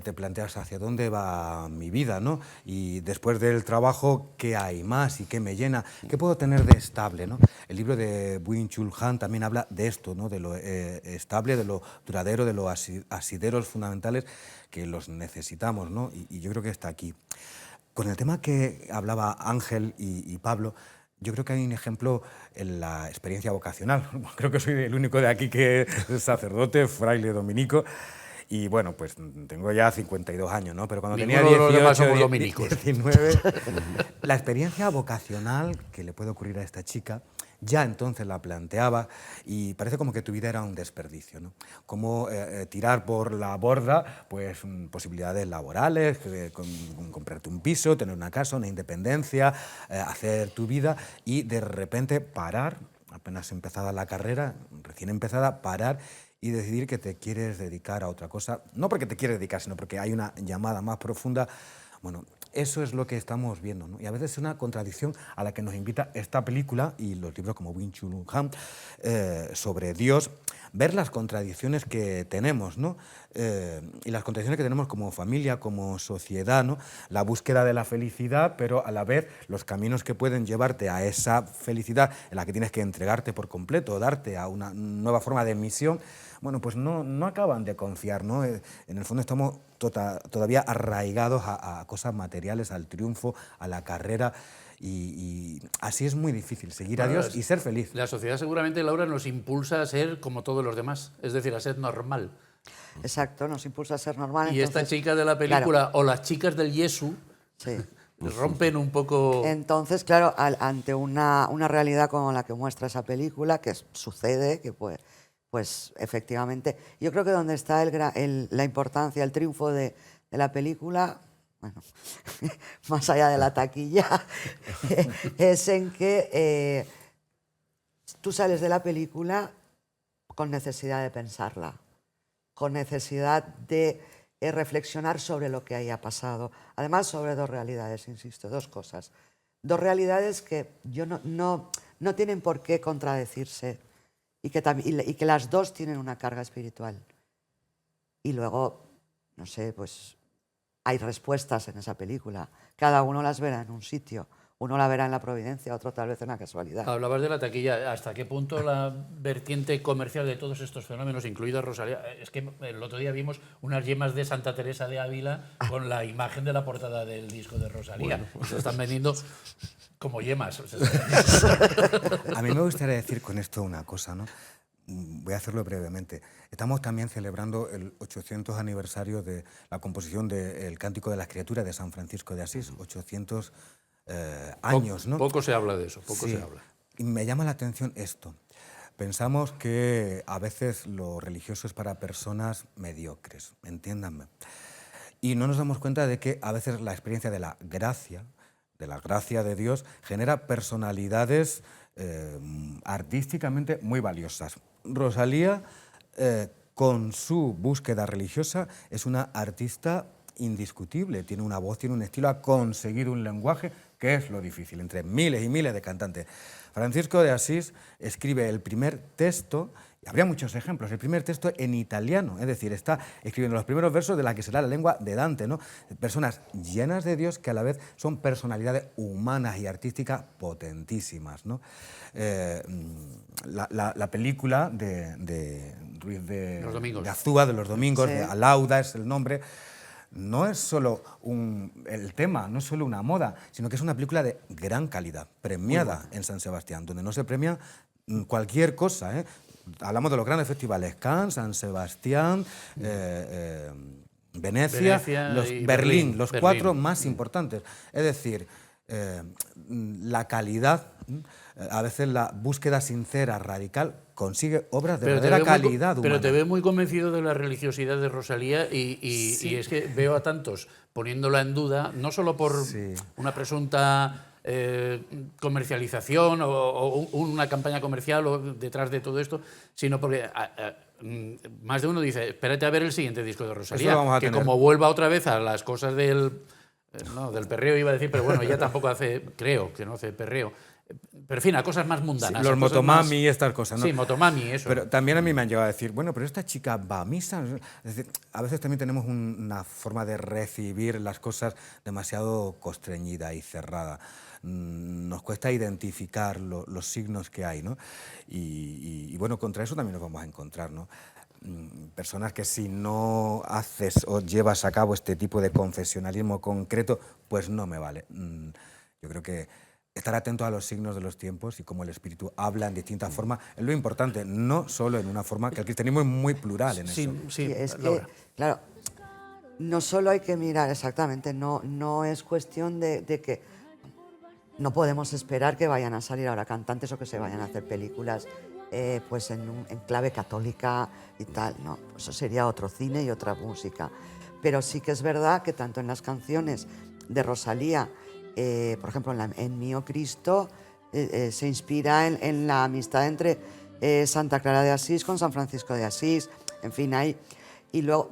te planteas hacia dónde va mi vida, ¿no? Y después del trabajo, ¿qué hay más y qué me llena? ¿Qué puedo tener de estable, ¿no? El libro de Byung-Chul Han también habla de esto, ¿no? De lo estable, de lo duradero, de los asideros fundamentales que los necesitamos, ¿no? Y yo creo que está aquí. Con el tema que hablaba Ángel y Pablo, yo creo que hay un ejemplo en la experiencia vocacional. Creo que soy el único de aquí que es sacerdote, fraile dominico, y bueno, pues tengo ya 52 años, ¿no? Pero cuando tenía 18, 19, la experiencia vocacional que le puede ocurrir a esta chica, ya entonces la planteaba y parece como que tu vida era un desperdicio, ¿no? Como tirar por la borda pues, posibilidades laborales, comprarte un piso, tener una casa, una independencia, hacer tu vida y de repente parar, apenas empezada la carrera, recién empezada, parar y decidir que te quieres dedicar a otra cosa, no porque te quieres dedicar, sino porque hay una llamada más profunda. Bueno, eso es lo que estamos viendo, ¿no? Y a veces es una contradicción a la que nos invita esta película y los libros como Wing Chun Han sobre Dios, ver las contradicciones que tenemos, ¿no? Y las contradicciones que tenemos como familia, como sociedad, ¿no? La búsqueda de la felicidad, pero a la vez los caminos que pueden llevarte a esa felicidad en la que tienes que entregarte por completo, darte a una nueva forma de misión, bueno, pues no acaban de confiar, ¿no? En el fondo estamos todavía arraigados a cosas materiales, al triunfo, a la carrera, y así es muy difícil seguir a Dios y ser feliz. La sociedad seguramente, Laura, nos impulsa a ser como todos los demás, es decir, a ser normal. Exacto, nos impulsa a ser normal. Y entonces, esta chica de la película, o las chicas del Yesu, sí. rompen un poco... Entonces, claro, ante una realidad como la que muestra esa película, que sucede, que pues efectivamente, yo creo que donde está la importancia, el triunfo de la película, bueno, más allá de la taquilla, es en que tú sales de la película con necesidad de pensarla, con necesidad de reflexionar sobre lo que haya pasado. Además, sobre dos realidades, insisto, dos cosas. Dos realidades que no tienen por qué contradecirse y que las dos tienen una carga espiritual. Y luego, no sé, pues hay respuestas en esa película. Cada uno las verá en un sitio. Uno la verá en la providencia, otro tal vez en la casualidad. Hablabas de la taquilla. ¿Hasta qué punto la vertiente comercial de todos estos fenómenos, incluida Rosalía? Es que el otro día vimos unas yemas de Santa Teresa de Ávila con la imagen de la portada del disco de Rosalía. Bueno, pues se están vendiendo como yemas. A mí me gustaría decir con esto una cosa, ¿no? Voy a hacerlo brevemente. Estamos también celebrando el 800 aniversario de la composición del Cántico de las Criaturas de San Francisco de Asís, 800 años, ¿no? Poco se habla de eso, poco se habla. Y me llama la atención esto. Pensamos que a veces lo religioso es para personas mediocres, entiéndanme. Y no nos damos cuenta de que a veces la experiencia de la gracia de Dios, genera personalidades artísticamente muy valiosas. Rosalía, con su búsqueda religiosa, es una artista indiscutible, tiene una voz, tiene un estilo, ha conseguido un lenguaje, que es lo difícil, entre miles y miles de cantantes. Francisco de Asís escribe el primer texto, y habría muchos ejemplos, el primer texto en italiano, es decir, está escribiendo los primeros versos de la que será la lengua de Dante, ¿no? Personas llenas de Dios que a la vez son personalidades humanas y artísticas potentísimas, ¿no? La película de Ruiz de Azúa, de los Domingos, sí. De Alauda es el nombre. No es solo el tema, no es solo una moda, sino que es una película de gran calidad, premiada en San Sebastián, donde no se premia cualquier cosa, ¿eh? Hablamos de los grandes festivales, Cannes, San Sebastián, Venecia Berlín, los cuatro más importantes. Es decir, la calidad, a veces la búsqueda sincera, radical, consigue obras de verdadera calidad humana. Pero te veo muy convencido de la religiosidad de Rosalía y es que veo a tantos poniéndola en duda, no solo por una presunta comercialización o una campaña comercial detrás de todo esto, sino porque más de uno dice, espérate a ver el siguiente disco de Rosalía, que como vuelva otra vez a las cosas del perreo, iba a decir, pero bueno, ella tampoco creo que no hace perreo. Pero en fin, a cosas más mundanas. Sí, los motomami y estas cosas, ¿no? Sí, motomami, eso. Pero también a mí me han llegado a decir, bueno, pero esta chica va a misa. Es decir, a veces también tenemos una forma de recibir las cosas demasiado constreñida y cerrada. Nos cuesta identificar los signos que hay, ¿no? Y bueno, contra eso también nos vamos a encontrar, ¿no? Personas que si no haces o llevas a cabo este tipo de confesionalismo concreto, pues no me vale. Yo creo que estar atento a los signos de los tiempos y cómo el espíritu habla en distintas formas es lo importante, no solo en una forma, que el cristianismo es muy plural en eso. Sí, es que, claro, no solo hay que mirar exactamente, no es cuestión de que no podemos esperar que vayan a salir ahora cantantes o que se vayan a hacer películas pues en clave católica y tal, ¿no? Eso sería otro cine y otra música. Pero sí que es verdad que tanto en las canciones de Rosalía, por ejemplo, en Mío Cristo, se inspira en la amistad entre Santa Clara de Asís con San Francisco de Asís, en fin, hay... Y luego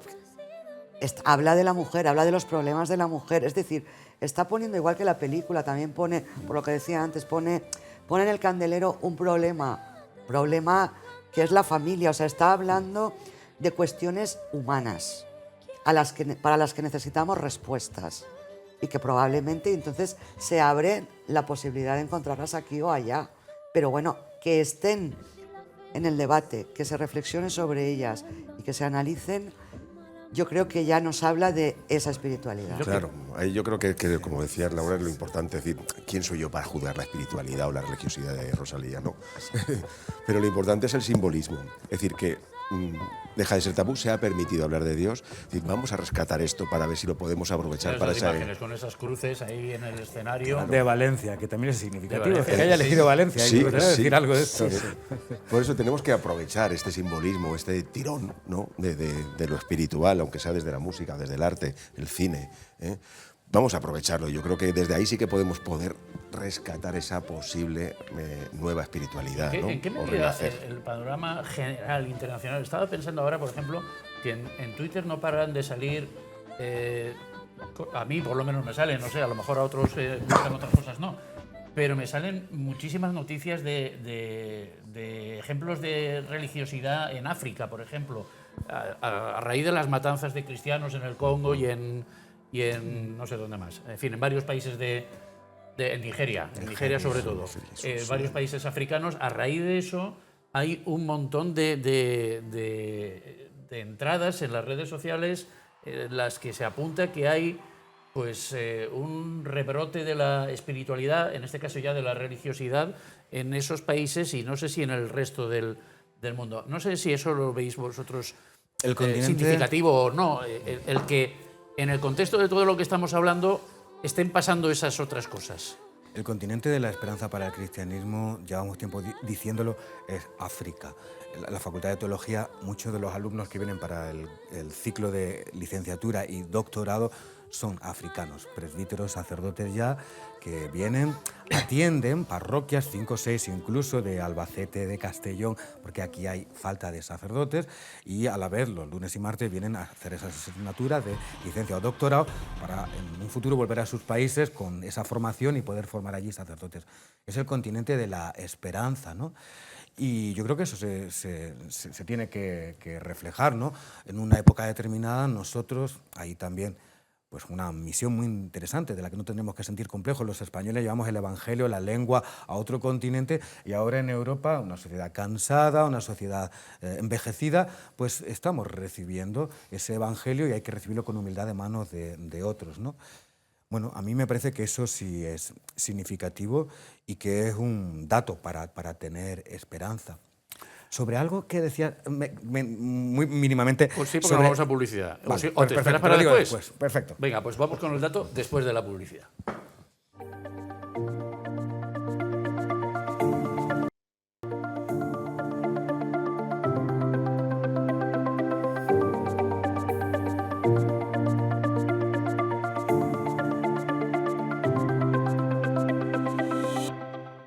habla de la mujer, habla de los problemas de la mujer, es decir, está poniendo, igual que la película, también pone, por lo que decía antes, pone en el candelero un problema que es la familia, o sea, está hablando de cuestiones humanas para las que necesitamos respuestas y que probablemente entonces se abre la posibilidad de encontrarlas aquí o allá, pero bueno, que estén en el debate, que se reflexione sobre ellas y que se analicen. Yo creo que ya nos habla de esa espiritualidad. Claro, ahí yo creo que, como decía Laura, es lo importante, es decir, ¿quién soy yo para juzgar la espiritualidad o la religiosidad de Rosalía? ¿No? Pero lo importante es el simbolismo, es decir, que deja de ser tabú, se ha permitido hablar de Dios, es decir, vamos a rescatar esto para ver si lo podemos aprovechar para esas imágenes con esas cruces ahí en el escenario. De Valencia, que también es significativo, que haya elegido Valencia, sí, decir algo de esto. Sí. Por eso tenemos que aprovechar este simbolismo, este tirón, ¿no? de lo espiritual, aunque sea desde la música, desde el arte, el cine, ¿eh? Vamos a aprovecharlo. Yo creo que desde ahí sí que podemos rescatar esa posible nueva espiritualidad. ¿En qué medida el panorama general internacional? Estaba pensando ahora, por ejemplo, que en Twitter no paran de salir, a mí por lo menos me salen, no sé, a lo mejor a otros buscan otras cosas no, pero me salen muchísimas noticias de ejemplos de religiosidad en África, por ejemplo, a raíz de las matanzas de cristianos en el Congo y en no sé dónde más, en fin, en varios países en Nigeria sobre todo, varios países africanos. A raíz de eso hay un montón de entradas en las redes sociales en las que se apunta que hay pues un rebrote de la espiritualidad, en este caso ya de la religiosidad, en esos países y no sé si en el resto del mundo. No sé si eso lo veis vosotros significativo o no, el que en el contexto de todo lo que estamos hablando estén pasando esas otras cosas. El continente de la esperanza para el cristianismo, llevamos tiempo diciéndolo, es África. La Facultad de Teología, muchos de los alumnos que vienen para el ciclo de licenciatura y doctorado son africanos, presbíteros, sacerdotes ya, que vienen, atienden parroquias, 5 o 6 incluso, de Albacete, de Castellón, porque aquí hay falta de sacerdotes, y a la vez los lunes y martes vienen a hacer esas asignaturas de licencia o doctorado para en un futuro volver a sus países con esa formación y poder formar allí sacerdotes. Es el continente de la esperanza, ¿no? Y yo creo que eso se tiene que reflejar, ¿no? En una época determinada nosotros, ahí también, pues una misión muy interesante de la que no tendremos que sentir complejos. Los españoles llevamos el Evangelio, la lengua a otro continente y ahora en Europa, una sociedad cansada, una sociedad envejecida, pues estamos recibiendo ese Evangelio y hay que recibirlo con humildad de manos de otros, ¿no? Bueno, a mí me parece que eso sí es significativo y que es un dato para tener esperanza. Sobre algo que decía muy mínimamente... Pues sí, porque vamos a publicidad. Vale, ¿O te esperas para después? Perfecto. Venga, pues vamos con el dato después de la publicidad.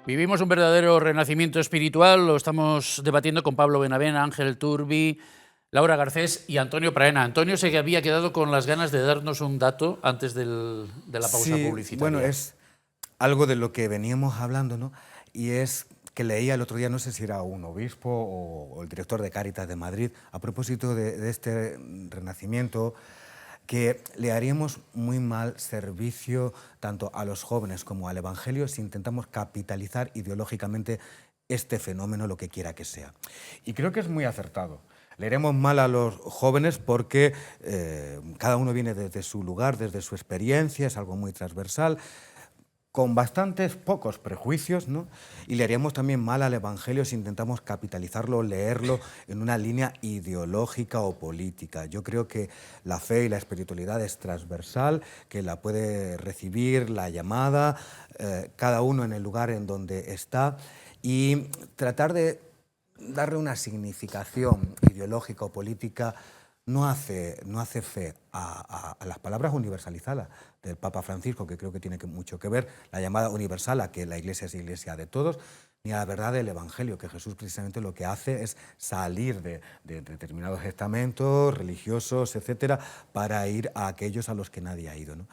Vivimos un verdadero renacimiento espiritual, lo estamos debatiendo con Pablo Benavent, Ángel Turbi, Laura Garcés y Antonio Praena. Antonio se había quedado con las ganas de darnos un dato antes de la pausa publicitaria. Bueno, es algo de lo que veníamos hablando, ¿no? Y es que leía el otro día, no sé si era un obispo o el director de Cáritas de Madrid, a propósito de este renacimiento, que le haríamos muy mal servicio tanto a los jóvenes como al Evangelio si intentamos capitalizar ideológicamente este fenómeno, lo que quiera que sea. Y creo que es muy acertado. Le haremos mal a los jóvenes porque cada uno viene desde su lugar, desde su experiencia, es algo muy transversal. con bastantes pocos prejuicios, ¿no? Y le haríamos también mal al Evangelio si intentamos capitalizarlo, leerlo en una línea ideológica o política. Yo creo que la fe y la espiritualidad es transversal, que la puede recibir la llamada, cada uno en el lugar en donde está, y tratar de darle una significación ideológica o política no hace fe a las palabras universalizadas del Papa Francisco, que creo que tiene mucho que ver, la llamada universal a que la Iglesia es Iglesia de todos, ni a la verdad del Evangelio, que Jesús precisamente lo que hace es salir de determinados estamentos religiosos, etcétera, para ir a aquellos a los que nadie ha ido, ¿no?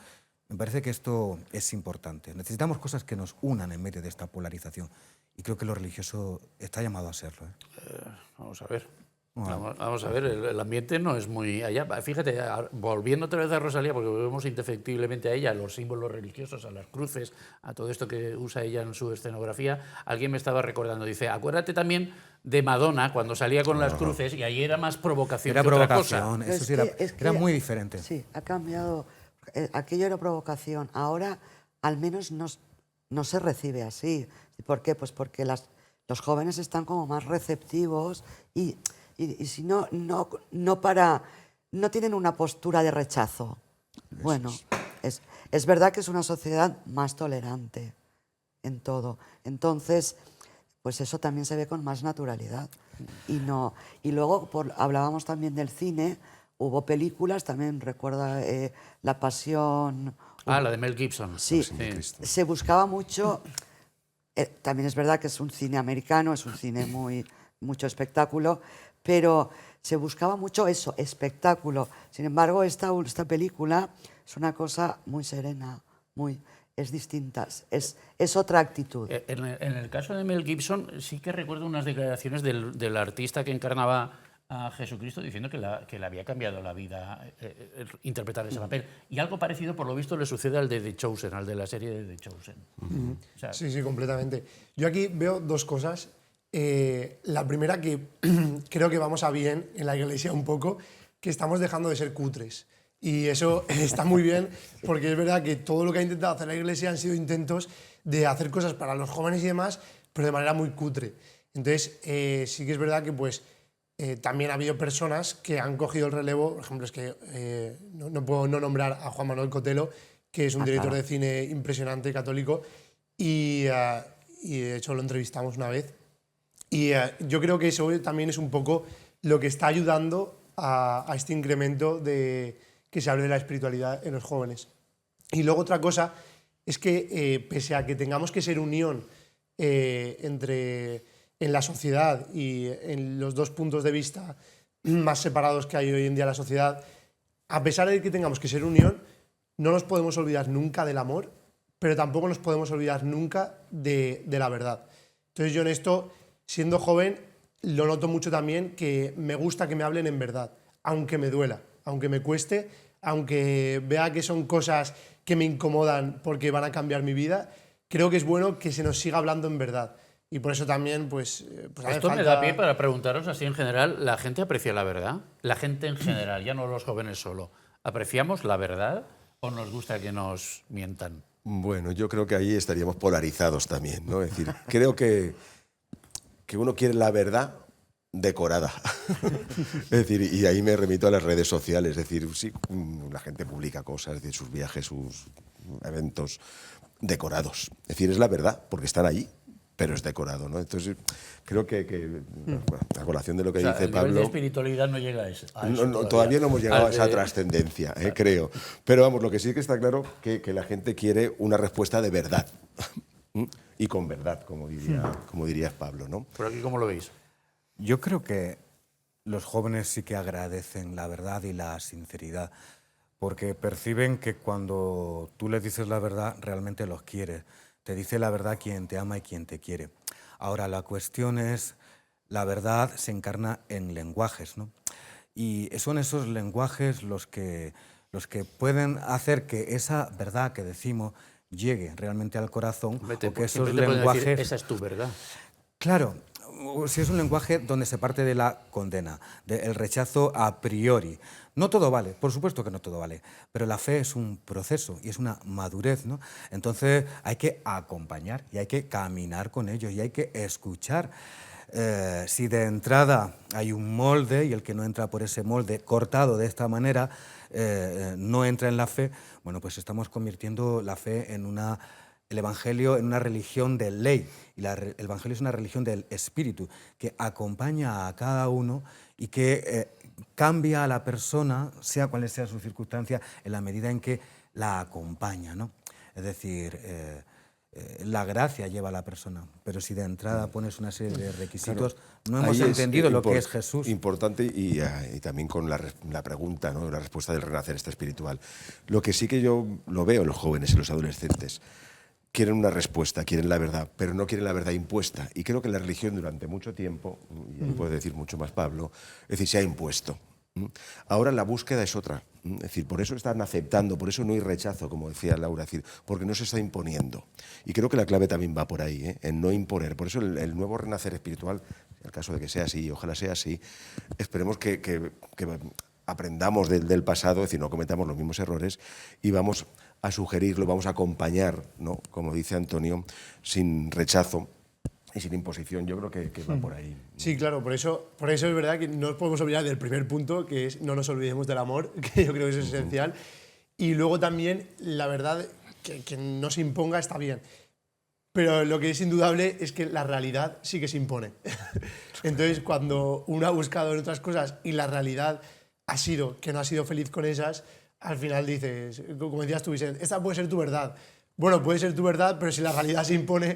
Me parece que esto es importante. Necesitamos cosas que nos unan en medio de esta polarización, y creo que lo religioso está llamado a serlo, ¿eh? Vamos a ver. Vamos a ver, el ambiente no es muy allá. Fíjate, volviendo otra vez a Rosalía, porque volvemos indefectiblemente a ella, a los símbolos religiosos, a las cruces, a todo esto que usa ella en su escenografía. Alguien me estaba recordando, dice, acuérdate también de Madonna cuando salía con las cruces, y ahí era más provocación era que provocación, otra cosa. eso sí era muy diferente. Sí, ha cambiado. Aquello era provocación. Ahora, al menos, no se recibe así. ¿Por qué? Pues porque los jóvenes están como más receptivos y si no tienen una postura de rechazo. Bueno, es verdad que es una sociedad más tolerante en todo. Entonces, pues eso también se ve con más naturalidad. Y luego hablábamos también del cine. Hubo películas, también recuerda La Pasión. La de Mel Gibson. Sí, se buscaba mucho. También es verdad que es un cine americano, es un cine mucho espectáculo, pero se buscaba mucho eso, espectáculo. Sin embargo, esta película es una cosa muy serena, es distinta, es otra actitud. En el caso de Mel Gibson sí que recuerdo unas declaraciones del artista que encarnaba a Jesucristo diciendo que le había cambiado la vida interpretar ese papel. Y algo parecido, por lo visto, le sucede al de The Chosen, al de la serie de The Chosen. O sea, Sí, completamente. Yo aquí veo dos cosas. La primera, que creo que vamos a bien en la Iglesia un poco, que estamos dejando de ser cutres. Y eso está muy bien, porque es verdad que todo lo que ha intentado hacer la Iglesia han sido intentos de hacer cosas para los jóvenes y demás, pero de manera muy cutre. Entonces, sí que es verdad que también ha habido personas que han cogido el relevo. Por ejemplo, es que no puedo no nombrar a Juan Manuel Cotelo, que es un director de cine impresionante, católico, y de hecho lo entrevistamos una vez. Y yo creo que eso también es un poco lo que está ayudando a este incremento que se hable de la espiritualidad en los jóvenes. Y luego otra cosa es que pese a que tengamos que ser unión en la sociedad y en los dos puntos de vista más separados que hay hoy en día en la sociedad, a pesar de que tengamos que ser unión, no nos podemos olvidar nunca del amor, pero tampoco nos podemos olvidar nunca de la verdad. Entonces yo en esto, siendo joven, lo noto mucho también, que me gusta que me hablen en verdad, aunque me duela, aunque me cueste, aunque vea que son cosas que me incomodan porque van a cambiar mi vida. Creo que es bueno que se nos siga hablando en verdad. Y por eso también, esto me da pie para preguntaros así en general, ¿la gente aprecia la verdad? La gente en general, ya no los jóvenes solo. ¿Apreciamos la verdad o nos gusta que nos mientan? Bueno, yo creo que ahí estaríamos polarizados también, ¿no? Es decir, creo que uno quiere la verdad decorada. Es decir, y ahí me remito a las redes sociales. Es decir, sí, la gente publica cosas de sus viajes, sus eventos decorados. Es decir, es la verdad, porque están ahí, pero es decorado, ¿no? Entonces, creo que a colación de lo que dice el Pablo... nivel de espiritualidad no llega a eso. Todavía no hemos llegado a esa trascendencia, creo. Pero vamos, lo que sí que está claro que la gente quiere una respuesta de verdad. Y con verdad, como dirías Pablo, ¿no? ¿Por aquí cómo lo veis? Yo creo que los jóvenes sí que agradecen la verdad y la sinceridad, porque perciben que cuando tú les dices la verdad, realmente los quieres. Te dice la verdad quien te ama y quien te quiere. Ahora, la cuestión es, la verdad se encarna en lenguajes, ¿no? Y son esos lenguajes los que pueden hacer que esa verdad que decimos llegue realmente al corazón, o que esos lenguajes... Decir, esa es tu verdad. Claro, si es un lenguaje donde se parte de la condena, del rechazo a priori. No todo vale, por supuesto que no todo vale, pero la fe es un proceso y es una madurez, ¿no? Entonces hay que acompañar y hay que caminar con ellos y hay que escuchar. Si de entrada hay un molde y el que no entra por ese molde cortado de esta manera no entra en la fe, bueno, pues estamos convirtiendo la fe en el Evangelio en una religión de ley. Y el Evangelio es una religión del Espíritu que acompaña a cada uno y que cambia a la persona, sea cual sea su circunstancia, en la medida en que la acompaña, ¿no? Es decir, la gracia lleva a la persona, pero si de entrada pones una serie de requisitos, no hemos entendido lo que es Jesús. Importante y también con la pregunta, ¿no? La respuesta del renacer espiritual. Lo que sí que yo lo veo en los jóvenes y los adolescentes, quieren una respuesta, quieren la verdad, pero no quieren la verdad impuesta. Y creo que la religión durante mucho tiempo, y ahí puede decir mucho más Pablo, es decir, se ha impuesto. Ahora la búsqueda es otra. Es decir, por eso están aceptando, por eso no hay rechazo, como decía Laura, es decir, porque no se está imponiendo. Y creo que la clave también va por ahí, en no imponer. Por eso el nuevo renacer espiritual, en el caso de que sea así, ojalá sea así, esperemos que aprendamos del pasado, es decir, no cometamos los mismos errores y vamos a sugerirlo, vamos a acompañar, ¿no? Como dice Antonio, sin rechazo y sin imposición. Yo creo que va por ahí. Sí, claro, por eso es verdad que no nos podemos olvidar del primer punto, que es no nos olvidemos del amor, que yo creo que eso es esencial. Y luego también, la verdad, que no se imponga está bien. Pero lo que es indudable es que la realidad sí que se impone. Entonces, cuando uno ha buscado en otras cosas y la realidad ha sido que no ha sido feliz con esas, al final dices, como decías tú, Vicente, esta puede ser tu verdad. Bueno, puede ser tu verdad, pero si la realidad se impone...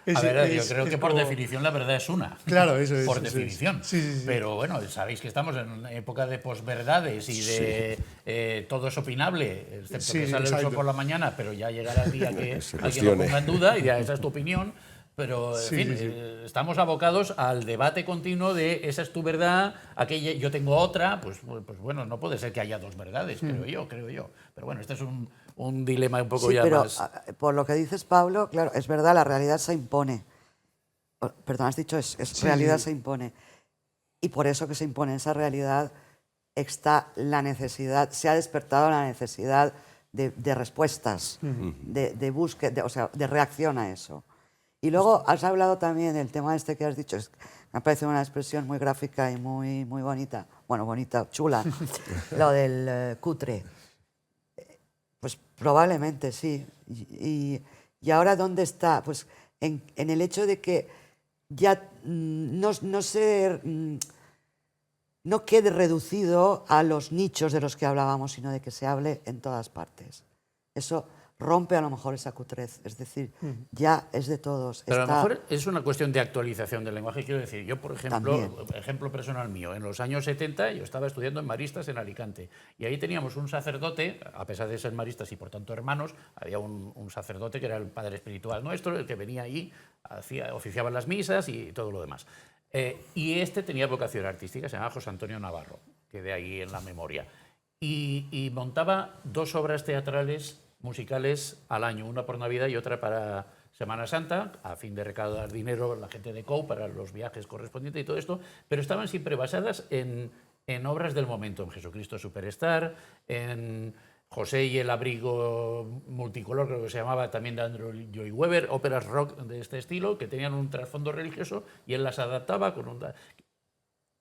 yo creo que por definición la verdad es una. Claro, eso es. Por definición. Sí. Pero bueno, sabéis que estamos en una época de posverdades y de todo es opinable, excepto que sale el sol por la mañana, pero ya llegará el día que alguien lo ponga en duda y ya esa es tu opinión. Pero, en fin, estamos abocados al debate continuo de esa es tu verdad, aquella, yo tengo otra, pues bueno, no puede ser que haya dos verdades, creo yo. Pero bueno, este es un dilema un poco ya pero, más... por lo que dices, Pablo, claro, es verdad, la realidad se impone. Perdón, has dicho, realidad se impone. Y por eso que se impone esa realidad está la necesidad, se ha despertado la necesidad de respuestas, de búsqueda, o sea, de reacción a eso. Y luego has hablado también del tema este que has dicho, me parece una expresión muy gráfica y muy bonita, bueno, bonita, chula, lo del cutre. Pues probablemente sí. Y ahora, ¿dónde está? Pues en el hecho de que ya no quede reducido a los nichos de los que hablábamos, sino de que se hable en todas partes. Eso rompe a lo mejor esa cutrez, es decir, ya es de todos. Pero a lo mejor es una cuestión de actualización del lenguaje. Quiero decir, yo, por ejemplo, También. ejemplo personal mío, en los años 70 yo estaba estudiando en Maristas en Alicante y ahí teníamos un sacerdote, a pesar de ser maristas y por tanto hermanos, había un sacerdote que era el padre espiritual nuestro, el que venía ahí, oficiaba las misas y todo lo demás. Y este tenía vocación artística, se llamaba José Antonio Navarro, que de ahí en la memoria. Y montaba 2 obras teatrales musicales al año, una por Navidad y otra para Semana Santa, a fin de recaudar dinero la gente de COU para los viajes correspondientes y todo esto, pero estaban siempre basadas en obras del momento, en Jesucristo Superstar, en José y el abrigo multicolor, creo que se llamaba, también de Andrew Lloyd Webber, óperas rock de este estilo, que tenían un trasfondo religioso y él las adaptaba con un...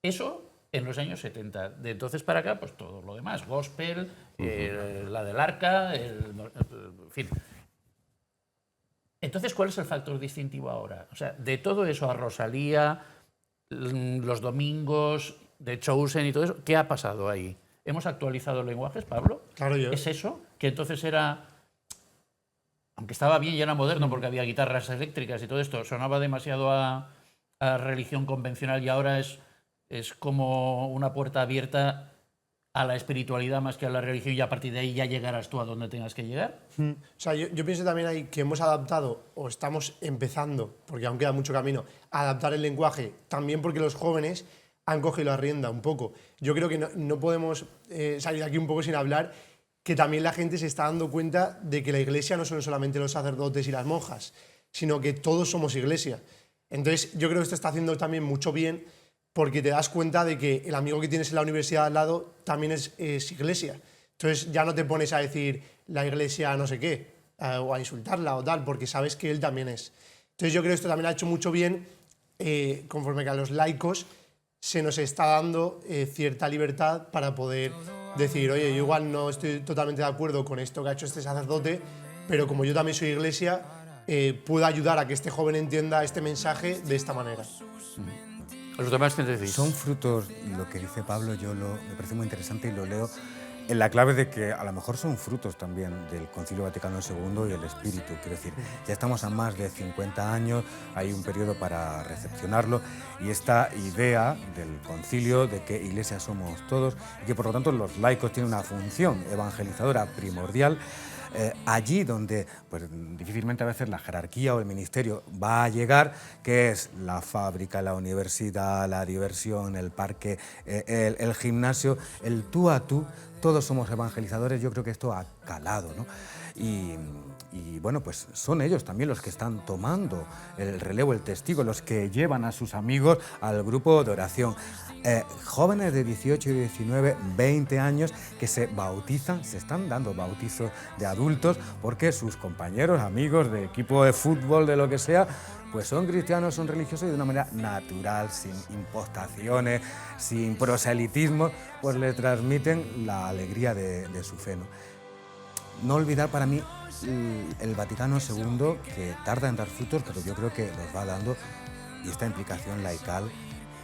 Eso en los años 70. De entonces para acá, pues todo lo demás, gospel, la del arca, en fin. Entonces, ¿cuál es el factor distintivo ahora? O sea, de todo eso a Rosalía, los domingos, de Chosen y todo eso, ¿qué ha pasado ahí? ¿Hemos actualizado lenguajes, Pablo? Claro, ¿Es eso? Que entonces era... Aunque estaba bien y era moderno porque había guitarras eléctricas y todo esto, sonaba demasiado a religión convencional y ahora es como una puerta abierta a la espiritualidad más que a la religión y a partir de ahí ya llegarás tú a donde tengas que llegar. O sea, yo pienso también ahí que hemos adaptado, o estamos empezando, porque aún queda mucho camino, a adaptar el lenguaje, también porque los jóvenes han cogido la rienda un poco. Yo creo que no podemos salir de aquí un poco sin hablar que también la gente se está dando cuenta de que la iglesia no son solamente los sacerdotes y las monjas, sino que todos somos iglesia. Entonces, yo creo que esto está haciendo también mucho bien porque te das cuenta de que el amigo que tienes en la universidad al lado también es iglesia. Entonces, ya no te pones a decir la iglesia no sé qué, o a insultarla o tal, porque sabes que él también es. Entonces, yo creo que esto también ha hecho mucho bien, conforme que a los laicos se nos está dando cierta libertad para poder decir, oye, yo igual no estoy totalmente de acuerdo con esto que ha hecho este sacerdote, pero como yo también soy iglesia, puedo ayudar a que este joven entienda este mensaje de esta manera. ¿Los demás qué decís? Son frutos, lo que dice Pablo, me parece muy interesante y lo leo en la clave de que a lo mejor son frutos también del Concilio Vaticano II y el Espíritu. Quiero decir, ya estamos a más de 50 años, hay un periodo para recepcionarlo y esta idea del concilio de que iglesia somos todos y que por lo tanto los laicos tienen una función evangelizadora primordial. Allí donde pues, difícilmente a veces la jerarquía o el ministerio va a llegar, que es la fábrica, la universidad, la diversión, el parque, el gimnasio, el tú a tú, todos somos evangelizadores. Yo creo que esto ha calado, ¿no? Y bueno, pues son ellos también los que están tomando el relevo, el testigo, los que llevan a sus amigos al grupo de oración. Jóvenes de 18, 19, 20 años que se bautizan, se están dando bautizos de adultos porque sus compañeros, amigos de equipo de fútbol, de lo que sea, pues son cristianos, son religiosos y de una manera natural, sin impostaciones, sin proselitismo, pues le transmiten la alegría de su fe, ¿no? No olvidar para mí el Vaticano II, que tarda en dar frutos, pero yo creo que los va dando, y esta implicación laical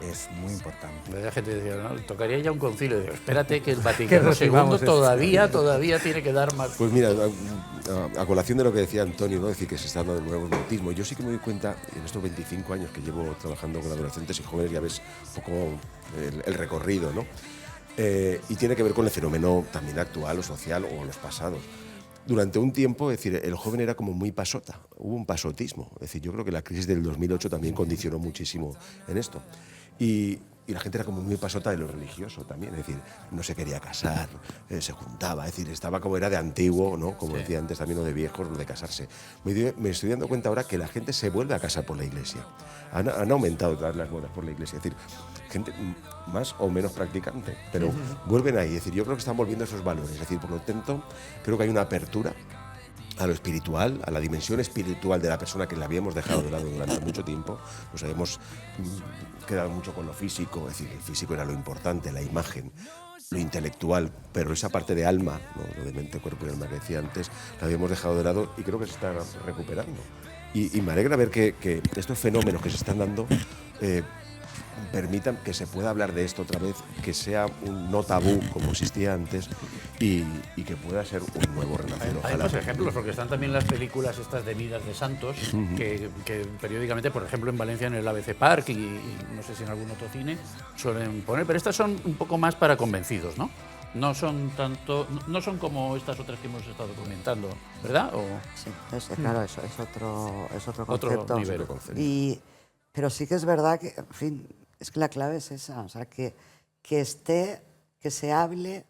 es muy importante. La gente decía, no, tocaría ya un concilio. Digo, espérate que el Vaticano Que recibamos II todavía tiene que dar más. Pues mira, a colación de lo que decía Antonio, ¿no? Decir que se está dando de nuevo el bautismo, yo sí que me doy cuenta, en estos 25 años que llevo trabajando con adolescentes y jóvenes, ya ves un poco el recorrido, ¿no? Y tiene que ver con el fenómeno también actual o social o los pasados. Durante un tiempo, es decir, el joven era como muy pasota, hubo un pasotismo. Es decir, yo creo que la crisis del 2008 también condicionó muchísimo en esto. Y la gente era como muy pasota de lo religioso también, es decir, no se quería casar, se juntaba, es decir, estaba como era de antiguo, ¿no? Como decía antes también, lo de viejos, lo de casarse. Me estoy dando cuenta ahora que la gente se vuelve a casar por la iglesia. Han aumentado todas las bodas por la iglesia, es decir, gente más o menos practicante, pero vuelven ahí, es decir, yo creo que están volviendo esos valores, es decir, por lo tanto, creo que hay una apertura a lo espiritual, a la dimensión espiritual de la persona que la habíamos dejado de lado durante mucho tiempo. Nos habíamos quedado mucho con lo físico, es decir, el físico era lo importante, la imagen, lo intelectual, pero esa parte de alma, ¿no? Lo de mente, cuerpo y alma que decía antes, la habíamos dejado de lado y creo que se está recuperando. Y me alegra ver que estos fenómenos que se están dando permitan que se pueda hablar de esto otra vez, que sea un no tabú como existía antes y que pueda ser un nuevo renacer. Hay más ejemplos, porque están también las películas estas de vidas de santos, que periódicamente, por ejemplo, en Valencia en el ABC Park y no sé si en algún otro cine suelen poner, pero estas son un poco más para convencidos, ¿no? No son como estas otras que hemos estado comentando, ¿verdad? Sí, claro, eso es otro concepto. Otro nivel. Pero sí que es verdad que, en fin, es que la clave es esa, o sea, que esté, que se hable,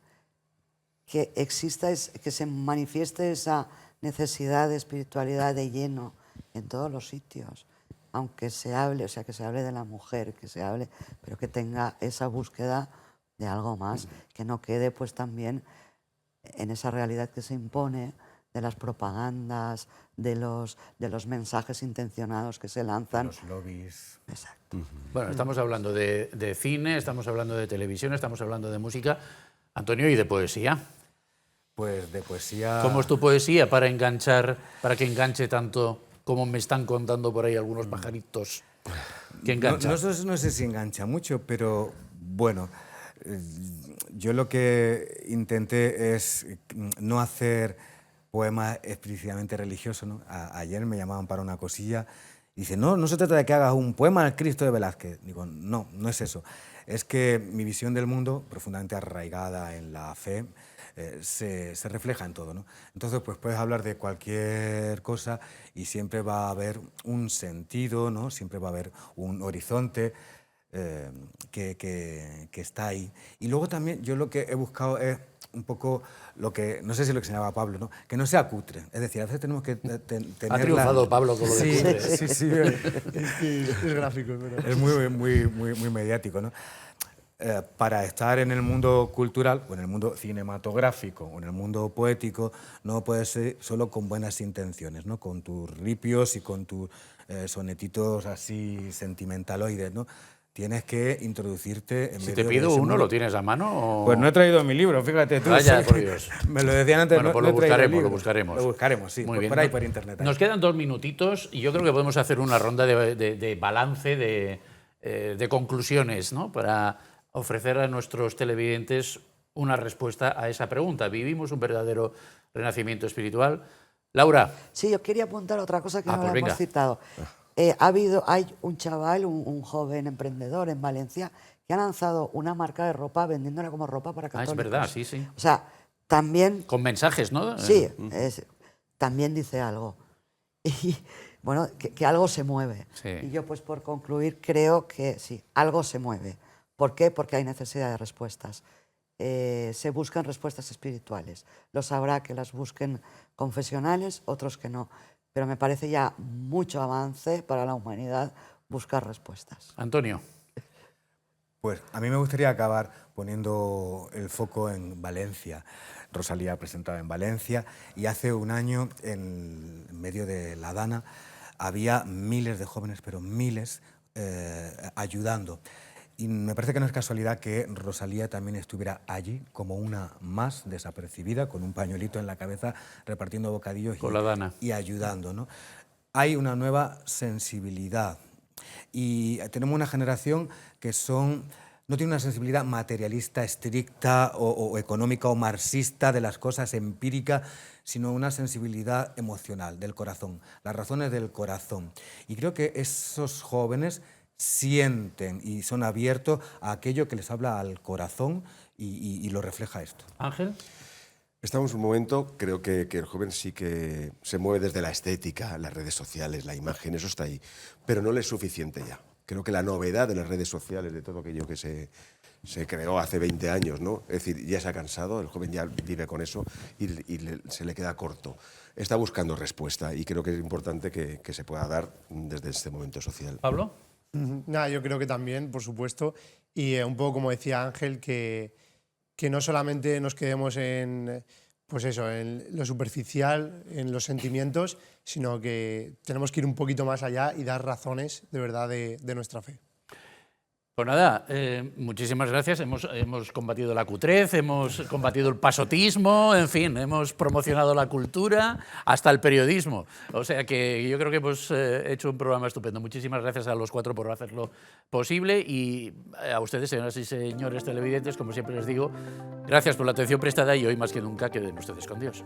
que exista, que se manifieste esa necesidad de espiritualidad de lleno en todos los sitios, aunque se hable, o sea, que se hable de la mujer, que se hable, pero que tenga esa búsqueda de algo más, que no quede pues también en esa realidad que se impone de las propagandas, de los mensajes intencionados que se lanzan. Los lobbies. Exacto. Bueno, estamos hablando de cine, estamos hablando de televisión, estamos hablando de música, Antonio, y de poesía. Pues de poesía... ¿Cómo es tu poesía para enganchar, para que enganche tanto como me están contando por ahí algunos pajaritos? ¿Que engancha? No sé si engancha mucho, pero bueno, yo lo que intenté es no hacer poemas explícitamente religiosos, ¿no? Ayer me llamaban para una cosilla y dice, no se trata de que hagas un poema al Cristo de Velázquez. Digo, no es eso. Es que mi visión del mundo, profundamente arraigada en la fe, se refleja en todo, ¿no? Entonces, pues puedes hablar de cualquier cosa y siempre va a haber un sentido, ¿no? Siempre va a haber un horizonte que está ahí. Y luego también yo lo que he buscado es un poco lo que, no sé si lo que señalaba Pablo, ¿no? Que no sea cutre. Es decir, a veces tenemos que tener... Ha triunfado Pablo con lo de Sí, cutre. sí, sí. Es gráfico, es verdad. Es muy mediático, ¿no? Para estar en el mundo cultural, o en el mundo cinematográfico, o en el mundo poético, no puedes ser solo con buenas intenciones, ¿no? Con tus ripios y con tus sonetitos así sentimentaloides, ¿no? Tienes que introducirte en Si medio te de pido ese uno, mundo. ¿lo tienes a mano? O... Pues no he traído mi libro, fíjate tú. Vaya, sí. por Dios. Me lo decían antes, Bueno, no, pues no lo he traído el buscaremos, libro. lo buscaremos. Lo buscaremos, sí, Muy bien. por ahí, por internet. Nos quedan 2 minutitos y yo creo que podemos hacer una ronda de balance, de conclusiones, ¿no? Para ofrecer a nuestros televidentes una respuesta a esa pregunta. ¿Vivimos un verdadero renacimiento espiritual? Laura. Sí, yo quería apuntar otra cosa que no pues la venga. hemos citado. Hay un chaval, un joven emprendedor en Valencia, que ha lanzado una marca de ropa vendiéndola como ropa para Ah, católicos. es verdad, sí, sí. O sea, también... Con mensajes, ¿no? Sí, también dice algo. Y bueno, que algo se mueve. Sí. Y yo, pues por concluir, creo que sí, algo se mueve. ¿Por qué? Porque hay necesidad de respuestas. Se buscan respuestas espirituales. Los habrá que las busquen confesionales, otros que no. Pero me parece ya mucho avance para la humanidad buscar respuestas. Antonio. Pues a mí me gustaría acabar poniendo el foco en Valencia. Rosalía ha presentado en Valencia y hace un año, en medio de la Dana, había miles de jóvenes, pero miles, ayudando. Y me parece que no es casualidad que Rosalía también estuviera allí como una más desapercibida, con un pañuelito en la cabeza, repartiendo bocadillos Con la Dana. y ayudando, ¿no? Hay una nueva sensibilidad y tenemos una generación que no tiene una sensibilidad materialista estricta o económica o marxista de las cosas empíricas, sino una sensibilidad emocional, del corazón, las razones del corazón. Y creo que esos jóvenes sienten y son abiertos a aquello que les habla al corazón y lo refleja esto. Ángel. Estamos en un momento, creo que el joven sí que se mueve desde la estética, las redes sociales, la imagen, eso está ahí, pero no le es suficiente ya. Creo que la novedad de las redes sociales, de todo aquello que se creó hace 20 años, ¿no? Es decir, ya se ha cansado, el joven ya vive con eso y se le queda corto. Está buscando respuesta y creo que es importante que se pueda dar desde este momento social. Pablo. Nada, yo creo que también, por supuesto, y un poco como decía Ángel, que no solamente nos quedemos en, pues eso, en lo superficial, en los sentimientos, sino que tenemos que ir un poquito más allá y dar razones de verdad de nuestra fe. Pues nada, muchísimas gracias. Hemos combatido la cutrez, hemos combatido el pasotismo, en fin, hemos promocionado la cultura, hasta el periodismo. O sea que yo creo que hemos hecho un programa estupendo. Muchísimas gracias a los 4 por hacerlo posible y a ustedes, señoras y señores televidentes, como siempre les digo, gracias por la atención prestada y hoy más que nunca queden ustedes con Dios.